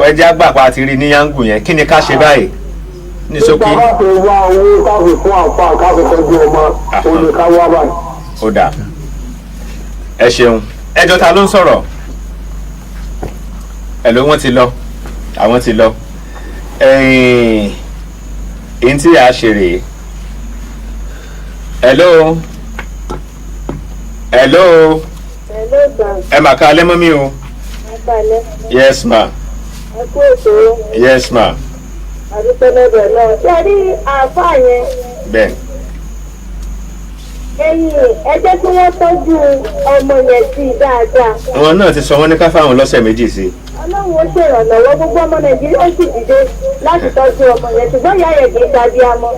Ẹ jẹ́ àgbàpá àti rí ní yangu yẹn kí ni ká ṣe báyìí ní ṣókí. Nípa láti wá owó káfí fún àfa káfí tọ́jú ọmọ olùkà wá báyìí. Ó dà ẹ ṣeun ẹjọ́ ta ló ń sọ̀rọ̀ ẹ ló wọ́n ti lọ àwọn ti lọ èyí tí a ṣe rèé hello. Hello. Hello, sir. Ẹ mà ká alẹ́ mọ́ mi o. Ẹ kálẹ́. Yes ma. Ẹ kú ètò. Yes ma. Àdúpẹ́ lọ́dọ̀ náà. Ṣé rí àáfàá yẹn? Bẹ́ẹ̀. Ẹ jẹ́ kí wọ́n tọ́jú ọmọ yẹn sí i dáadáa. Àwọn náà ti sọ wọ́n ní ká fáwọn lọ́sẹ̀ méjì sí. Ọlọ́run ó ṣèrànlọ́wọ́ gbogbo ọmọ Nàìjíríà ó sì dìde láti tọ́jú ọmọ yẹn ṣùgbọ́n ìyá yẹn kì í ṣáájú amọ́.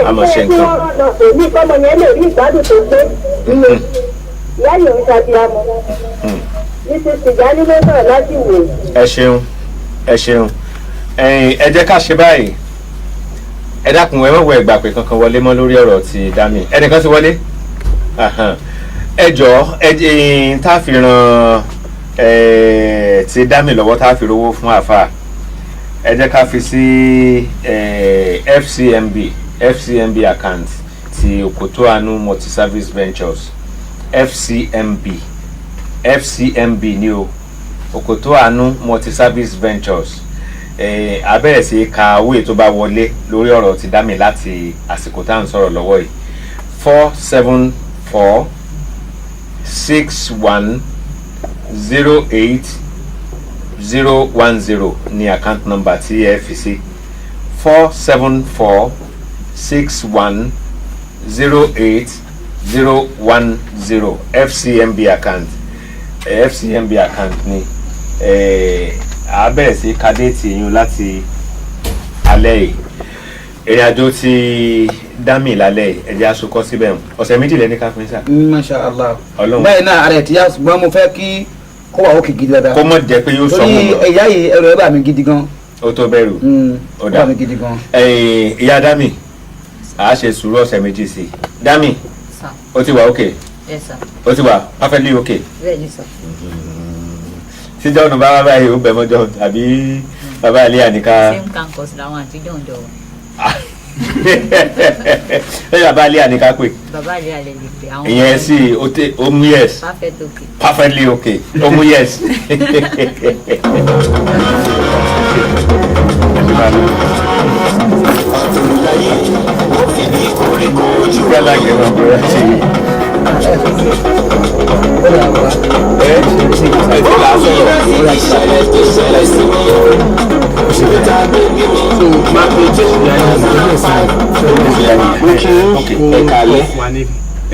Àmọ́ ṣe nǹkan. Ẹ̀sìn wọn rán lọ kò ní ìkọ́mọ yẹn lè rí ìgbádùn tó gbé. Ìyá yẹn ń ṣáájú amọ́. Nísinsìnyí ìyá nílé náà láti wò. Ẹ ṣeun ẹ ṣeun ẹ jẹ́ ká ṣe báyìí ẹ dákun ẹ má wọ ẹgbà pé kankan wọlé mọ́ lórí ọ̀rọ̀ ti Dami ẹnìkan ti wọlé ẹ jọ̀ọ́ tá a fi ràn ti Dami lọ́wọ́ tá a fi rówó fún àáfàá ẹ jẹ́ ká fi sí FCMB account ti Òkòtó Àánú Multi-Service Ventures FCMB ní o Òkòtó Àánú Multi-Service Ventures abẹ́rẹ́ sí ka owó ètò bá wọlé lórí ọ̀rọ̀ ti Dami láti àsìkò tá à ń sọ̀rọ̀ lọ́wọ́ yìí 474-610-8010 ní account number tí ẹ fi sí 474-610-8010 FCMB account ni a bẹ̀rẹ̀ sí kádẹ́ẹ̀tì yín láti alẹ́ yìí ìrìn àjò ti Dami lálẹ́ yìí ẹ̀jẹ̀ aṣọkọ síbẹ̀ ọ̀sẹ̀ méjì lẹ́ni ká fún yín sá. Masha Allah báyìí náà ara ẹ̀ ti yá ṣùgbọ́n mo fẹ́ kí kó wà ókè gidi dáadáa. kó mọ̀ jẹ́ pé yóò sọ wọn lọ. torí ẹ̀yà yìí ẹrù ẹ̀ bà mí gidi gan. ó tó bẹ̀rù ó dà ìyá Dami a ṣe sùúrù ọ̀sẹ̀ méjì sí i Dami ó ti wà ókè ó ti wà perfectly ókè. tíjọ́ ọ̀nà bá wá báyìí ó bẹ̀ mọ́jọ́ tàbí bàbá ilé àníká. same campus làwọn àtijọ́ ń jọ wọ. ẹ bàbá ilé àníká pé. bàbá ilé àlẹ́ lè pè àwọn. ìyẹn sì ó mú yes. perfect okay. perfectly okay ó mú yes. yálà kẹwàá bọ̀rọ̀ sí i.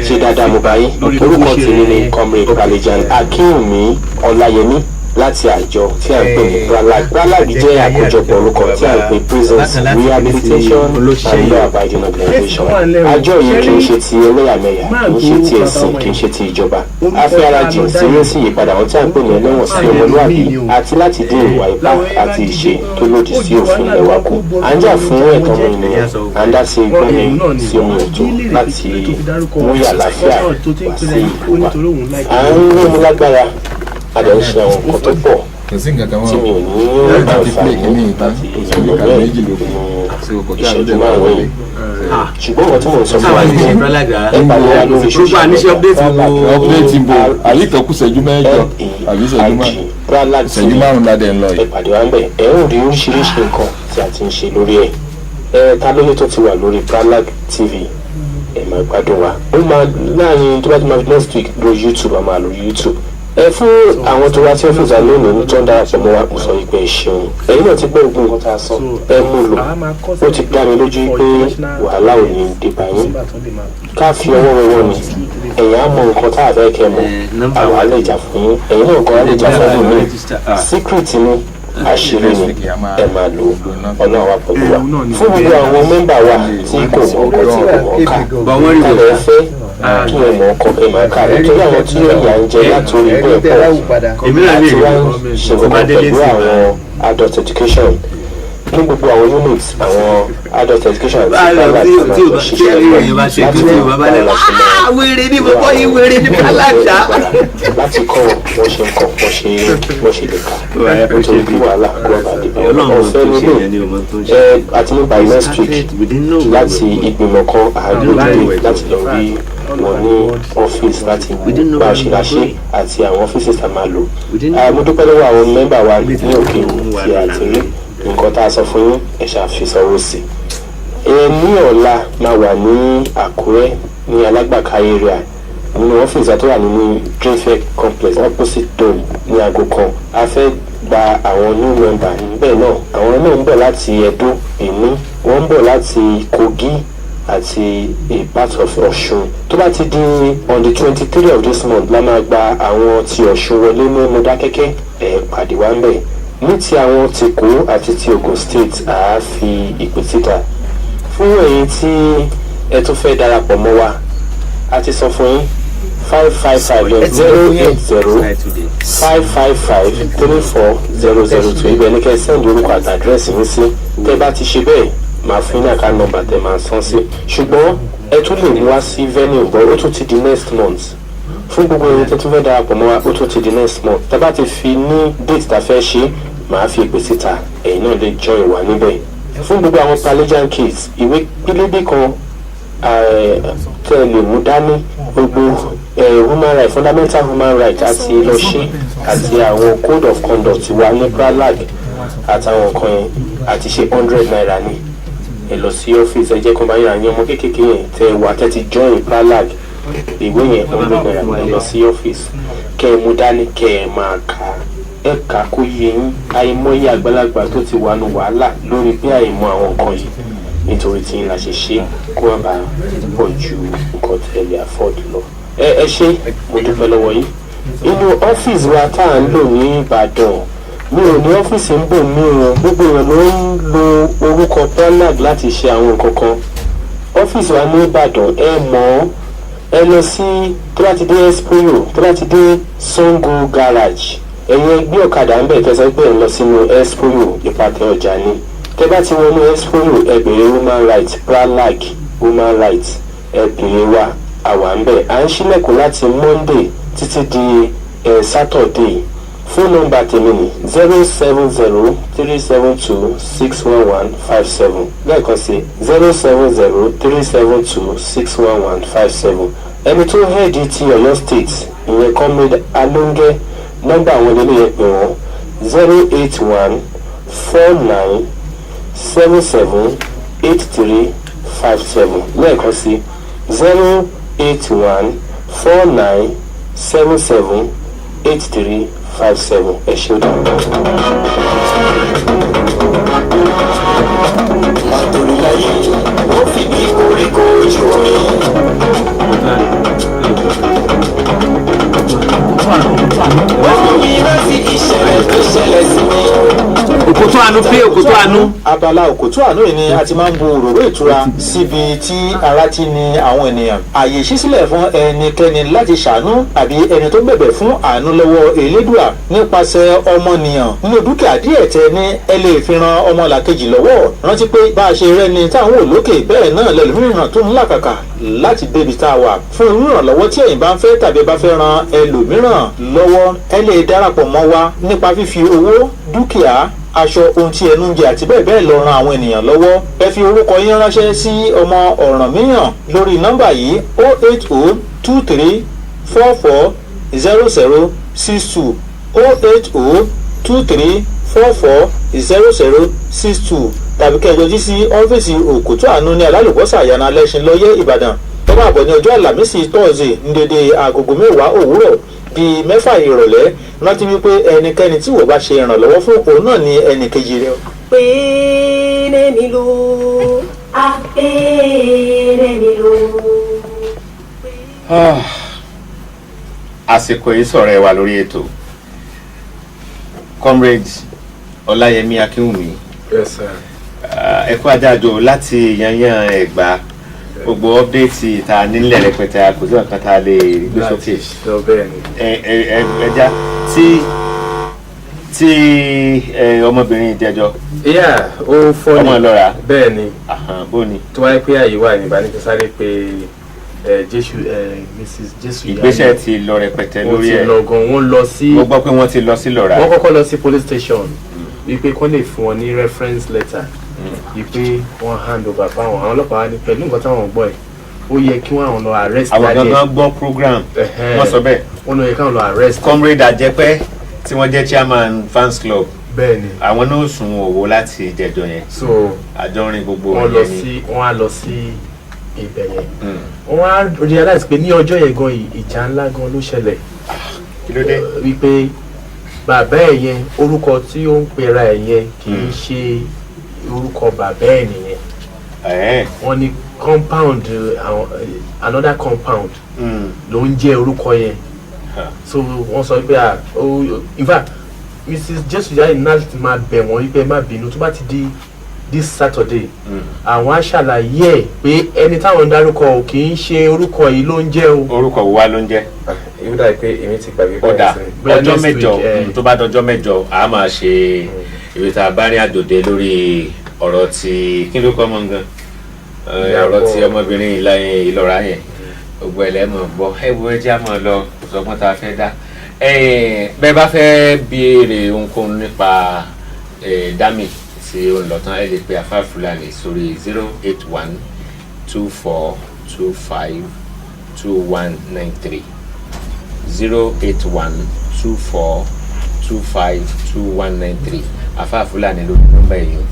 ṣe dáadáa mo bá yín orúkọ tèmi ni comrade Kalejan Akínwùmí Ọláyẹmí láti àjọ tí a ń pè ní pralag. Pralag jẹ́ àkójọpọ̀ orúkọ tí a ń pè prisons rehabilitation and law abiding organization. Àjọ yìí kì í ṣe ti ẹlẹ́yàmẹ̀yà, kì í ṣe ti ẹ̀sìn, kì í ṣe ti ìjọba. A fi ara jìn sí ìyípadà àwọn tí a ń pè ní ẹlẹ́wọ̀n sí ọmọlúwàbí àti láti dín ìwà ipá àti ìṣe tó lòdì sí òfin ilẹ̀ wa kù. À ń jà fún ẹ̀tọ́ ọmọ ènìyàn, à ń dá sí ìgbọ́nmi sí ohun ètò láti mú àlàáfíà wá sí ìlú wa. À ń mú lágbára, a dẹ̀ ń ṣe àwọn nǹkan tó pọ̀ tí mi ò ní àǹfààní láti ìṣẹ̀lẹ̀ ìṣẹ́jú márùn-ún yìí. Ṣùgbọ́n ọ̀rọ̀ tí mò ń sọ fún wa ní ẹ̀pàdé wa lórí ṣùgbọ́n àníṣe update bo àyíká kù ṣẹ́jú mẹ́jọ àbí ṣẹ́jú márùn-ún ládẹ̀ ń lọ yìí. ẹ̀pàdé wa ń bẹ̀ ẹ̀ ń rí oríṣiríṣi nǹkan tí a ti ń ṣe lórí ta lóye tó ti wà lórí Pralag TV ẹ̀ máa gbádùn wa. Ó máa láàrin tó bá ti máa fi next week lórí YouTube, a máa lórí YouTube. Fún àwọn tó wá tí ọ́fíìsì lónìí tó ń darapọ̀ mọ́ wa kò sọ wípé ẹ ṣeun. Ẹ̀yin náà ti gbọ́ ogun nǹkan tá a sọ, ẹ mú lò. Ó ti dá mi lójú pé wàhálà ò ní dé bá yín. Ká fi ọwọ́ wọ́wọ́ ni. Ẹ̀yin á mọ nǹkan tá a fẹ́ kẹ́ mọ̀. Àwọn á lè jà fún yín. Ẹ̀yin náà kan á lè jà fún mi. Secret ni, àṣírí ni, ẹ máa lò. Ọ̀nà àwa pẹ̀lú wa. Fún gbogbo àwọn mẹ́mbà wa tí kò mọ̀ ọkọ̀ tí kò mọ̀ ká. Kálẹ̀ fẹ́ kí ẹ mọ̀ ọkọ̀ ẹ máa kà. Nítorí àwọn tí yóò yà ń jẹ látòrí bẹ́ẹ̀ pọ̀ láti wá ṣe gbogbo pẹ̀lú àwọn adult education ní gbogbo àwọn units àwọn adult education àti private ṣiṣẹ́ wèrè ní bọ́bọ́ yìí wèrè ní alájà láti kọ́ wọ́n ṣe ń kọ́ wọ́n ṣe lè kà nítorí bí wàhálà kó ọba dìbò ọ̀fẹ́ nílò àti ní by next week láti ìgbìmọ̀ kan àgbègbè láti lọ rí wọn ní ọ́fíìsì láti bá a ṣe láṣẹ àti àwọn ọ́fíìsì tá a máa lò. Mo dúpẹ́ lọ́wọ́ àwọn mẹ́mbà wa ní òkè tí a ti rí nǹkan tá a sọ fún yín ẹ ṣàfisọwọ́ sí. Ní ọ̀la máa wà ní Àkúrẹ́ ní Alágbàká area nínú ọ́fíìsì tó wà nínú Greenfield complex opposite dome ní aago kan. A fẹ́ gba àwọn new member níbẹ̀ náà. Àwọn náà ń bọ̀ láti Ẹdó, Benin, wọ́n ń bọ̀ láti Kogi àti a part of Ọ̀ṣun. Tó bá ti di on the 23 of this month la máa gba àwọn ti Ọ̀ṣun wọlé ní Mọdákẹ́kẹ́ pàdé wa ń bẹ̀. Ní ti àwọn tèkó àti ti Ògùn state a fi ìpè síta fún ẹ̀yin tí ẹ tún fẹ́ darapọ̀ mọ́ wa. A ti sọ fún yín 555-080-555-34002 ibẹ̀ ní kẹ́ sẹ́ndì orúkọ àti àdírẹ́sì yín sí. Tẹ́ bá ti ṣe bẹ́ẹ̀ máa fún ní àká nọ́mbà tẹ́ máa san sí. Ṣùgbọ́n ẹ tún lè mú wá sí venue bọ́ ó tún ti di next month. Fún gbogbo ẹni tó tún fẹ́ darapọ̀ mọ́ wa ó tún ti di next month. Tẹ́ bá ti fi ní date tá a fẹ́ ṣe màá fi ìpè síta ẹ̀yin náà lè join wa níbẹ̀. Fún gbogbo àwọn palagian kids ìwé pélébé kan tẹ́ ẹ lè mú dání gbogbo human right fundamental human right àti ìlọṣẹ àti àwọn code of conduct wa ní Pralag àtàwọn nǹkan yẹn àti ṣe 100 naira ní. Ẹ lọ sí ọ́fíìsì ẹ jẹ́ kó bá yàrá yín ọmọ kékeré yẹn tẹ́ wà tẹ́ ti join Pralag ìwé yẹn 100 naira ní. Ẹ lọ sí ọ́fíìsì kẹ́ ẹ mú dání kẹ́ ẹ máa kà á. Ẹ kà kó yé yín àìmọye àgbàlagbà tó ti wà nù wàhálà lórí bí àìmọ̀ àwọn nǹkan yìí nítorí tí ń la ṣe ṣe kó má bàa pọ̀ ju nǹkan tẹ̀lé afford lọ. Ẹ ṣé mo dúpẹ́ lọ́wọ́ yín. Inú ọ́fíìsì wa tá à ń lò ní Ìbàdàn mi ò ní ọ́fíìsì ń bò mí o gbogbo èèyàn ló ń lo orúkọ Pralag láti ṣe àwọn nǹkan kan. Ọ́fíìsì wa ní Ìbàdàn ẹ mọ̀ ẹ lọ sí tó bá ti dé Esporo tó bá ti dé Sango garage ẹ̀yin ẹgbẹ́ ọ̀kadà ń bẹ̀ tẹ́sán pé ń lọ sínú Esporo ìpàtẹ ọjà ni. Tẹ́ bá ti wọnú Esporo ẹ bèrè human rights Pralag human rights ẹ bèrè wa àwa ń bẹ̀. À ń ṣílẹ̀kùn láti Monday títí di Saturday. Fóònù nọ́mbà tèmi ni 070-372-61157 lẹ́ẹ̀kan sí 070-372-61157. Ẹni tó hẹ́ẹ̀dì ti Ọ̀yọ́ state ìyẹn Comrade Alonge nọ́mbà àwọn ilé yẹn pè wọ́n 081-49-77-8357 lẹ́ẹ̀kan sí 081-49-77-8357 ẹ ṣé o dáa. Àtòlùláyé ó fi bí koríko ojú omi. Wọ́n mú mi rántí ìṣẹ̀lẹ̀. lórí òkòtó àánú. abala òkòtó àánú yìí ni a ti máa ń bu òróró ìtura síbi tí ara ti ní àwọn ènìyàn. àyè ṣí sílẹ̀ fún ẹnikẹ́ni láti ṣàánú àbí ẹni tó bẹ̀bẹ̀ fún àánú lọ́wọ́ elédùà nípasẹ̀ ọmọnìyàn nínú dúkìá díẹ̀ tẹ ní ẹ lè fi ran ọmọlàkejì lọ́wọ́. rántí pé bá a ṣe rẹ́ni táwọn ò lókè bẹ́ẹ̀ náà lẹ́lòmíràn tó ń làkàkà láti débi tá a wà. fún irú ìrànlọ́wọ́ tí ẹ̀yin bá ń fẹ́ tàbí bá fẹ́ ran ẹlòmíràn lọ́wọ́ ẹ lè darapọ̀ mọ́ wa nípa fífi owó dúkìá aṣọ ohun tí ẹnu ń jẹ àti bẹ́ẹ̀ bẹ́ẹ̀ lọ ran àwọn ènìyàn lọ́wọ́. ẹ fi orúkọ yín ránṣẹ́ sí ọmọ Ọ̀rànmíyàn lórí nọ́mbà yìí 08023440062 08023440062 tàbí kẹjọ jí sí ọ́fíìsì òkòtó àánú ní alálùbọ́sà àyànà alẹ́sìn lọ́yẹ́ Ìbàdàn tó bá bọ̀ ní ọjọ́ àlàmísì tọ́ọ̀sì ní dédé agogo 10 òwúrọ̀ bíi 6 ìrọ̀lẹ́. rántí wípé ẹnikẹ́ni tí wọ́n bá ṣe ìrànlọ́wọ́ fún òun náà ní ẹnì kejì rẹ̀. péré mi lò á péré mi lò. àsìkò yìí sọ̀rọ̀ ẹ wà lórí ètò comrade Ọláyẹmí Akínwùmí. Yes, sir. ẹ kú ajájò láti yanyan Ẹ̀gbá gbogbo ọ́pdéètì ta nílẹ̀ rẹpẹtẹ àkóso ọ̀kan tá a lè gbé sókè. ẹja tí ọmọbìnrin ìjẹjọ. ó fọ́ ni ọmọ ìlọra. bẹ́ẹ̀ ni bó ni. tó wáyé pé àyè wà ní ìbánisáré pé Mrs. Jésù ìgbésẹ̀ ti lọ rẹpẹtẹ lórí ẹ̀. wọ́n ti lọ gan wọ́n lọ sí. mo gbọ́ pé wọ́n ti lọ sí lọ́ra. wọ́n kọ́kọ́ lọ sí police station wípé kọ́ lè fún wọn ní reference letter wípé wọ́n hand over fáwọn àwọn ọlọ́pàá wa ní pẹ̀lú nǹkan táwọn gbọ́ ẹ̀ ó yẹ kí wọ́n àwọn lọ arrest àwọn gangan gbọ́ program wọ́n sọ bẹ́ẹ̀. wọ́n lọ yẹ káwọn lọ arrest. comrade Àjẹpẹ́ tí wọ́n jẹ́ chairman fans club. bẹ́ẹ̀ni. àwọn náà sùn owó láti jẹjọ yẹn. so àjọrin gbogbo wọn yẹn ni. wọ́n á lọ sí ibẹ̀ yẹn. wọ́n á realize pé ní ọjọ́ yẹn gan ìjà ńlá gan ló ṣẹlẹ̀. kí ló dé. wípé bàbá ẹ̀ yẹn orúkọ tí ó ń pera ẹ̀ yẹn kì í ṣe orúkọ bàbá ẹ̀ nìyẹn. wọ́n ní compound another compound ló ń jẹ́ orúkọ yẹn. so wọ́n sọ pé in fact Mrs. Jésù yáyì náà ti máa bẹ̀ wọ́n wípé má bínú tó bá ti di this Saturday àwọn á ṣàlàyé ẹ̀ pé ẹni táwọn ń dárúkọ kì í ṣe orúkọ yìí ló ń jẹ́ o. orúkọ wo wá ló ń jẹ́. èmi dàbí pé èmi ti gbàgbé báyìí. ọ̀dà ọjọ́ mẹ́jọ tó bá dọjọ́ mẹ́jọ a máa ṣe ìrètí abárin àjòdè lórí ọ̀rọ̀ tí kí ló kọ́ mọ́ gan ọ̀rọ̀ tí ọmọbìnrin Ìlọra yẹn gbogbo ẹlẹ́mọ̀ gbọ́ ẹ̀wọ̀ ẹ̀jẹ̀ àmọ́ lọ sọgbọ́n tá a fẹ́ dá bẹ́ẹ̀ bá fẹ́ béèrè ohunkóhun nípa dami tí ó ń lọ tán ẹ lè pe Àfáà Fúlàní sórí 08124252193 08124252193 Àfáà Fúlàní lórí nọ́mbà yìí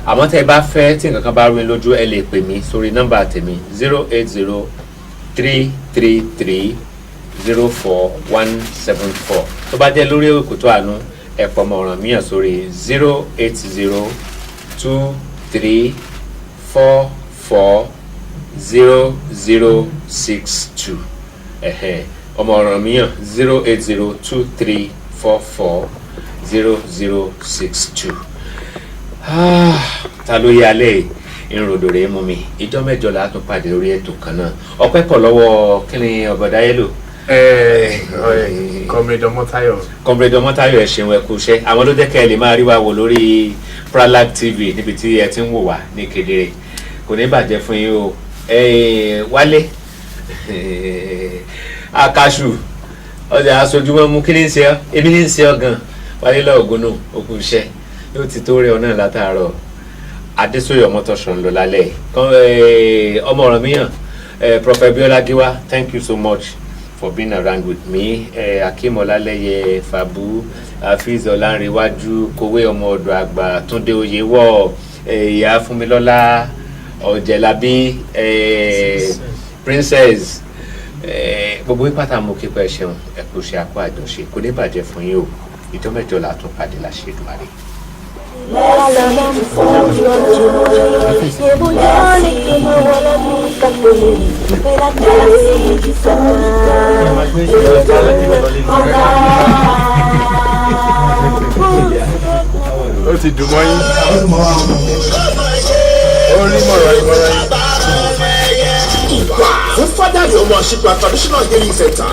àmọ́ tẹ́ ẹ bá fẹ́ tí nǹkan kan bá rú lójú ẹ lè pè mí sórí nọ́mbà tèmi 08033304174 tó bá jẹ́ lórí òkòtó àánú ẹ pọ̀ mọ́ Ọ̀rànmíyàn sórí 08023440062 ọmọ Ọ̀rànmíyàn 08023440062. ta ló yẹ alẹ́ ìrìnròdò rẹ̀ mú mi ìjọ mẹ́jọ la tún pàdé lórí ètò kan náà ọpẹ́ pọ̀ lọ́wọ́ kí ni Ọ̀bọ̀dáyélò. Comrade Ọmọ́táyọ̀. Comrade Ọmọ́táyọ̀ ẹ ṣeun ẹ kú iṣẹ́ àwọn ló jẹ́ kẹ́ ẹ lè máa rí wa wò lórí Pralag TV níbi tí ẹ ti ń wò wá ní kedere kò ní bàjẹ́ fún yín o Wálé Akaṣu ọjà aṣojúmọ́ mú kí ni ń ṣe ọ́ èmi ní ń ṣe ọ́ gan Wálé lọ́ọ̀gùn náà ó kú iṣẹ́ yóò ti tó rẹ ọ náà látàárọ̀ Adésóyè Ọmọ́tọ́ṣọ̀ ń lọ lálẹ́ ọmọ Ọ̀rànmíyàn Prophet Biola Giwa, thank you so much for being around with me. Akeem Ọlálẹ́yẹ Fàbú Hafiz Ọlánrewájú Kòwé ọmọ ọ̀dọ̀ àgbà Túndé Oyèwọ̀ Ìyá Fúnmilọ́lá Ọ̀jẹ̀lábí Princess gbogbo ìpàtà mú kíkọ ẹ ṣeun ẹ kú ṣe àkó àjọṣe kò ní bàjẹ́ fún yín o ìjọ mẹ́jọ là tún pàdé láṣẹ Èdùmàrè. Ó ti ti dùn mọ́ yín. Orí mọ̀rọ̀ ìmọ̀ràn yín. fún fádàrí ọmọ àṣìpà traditional healing center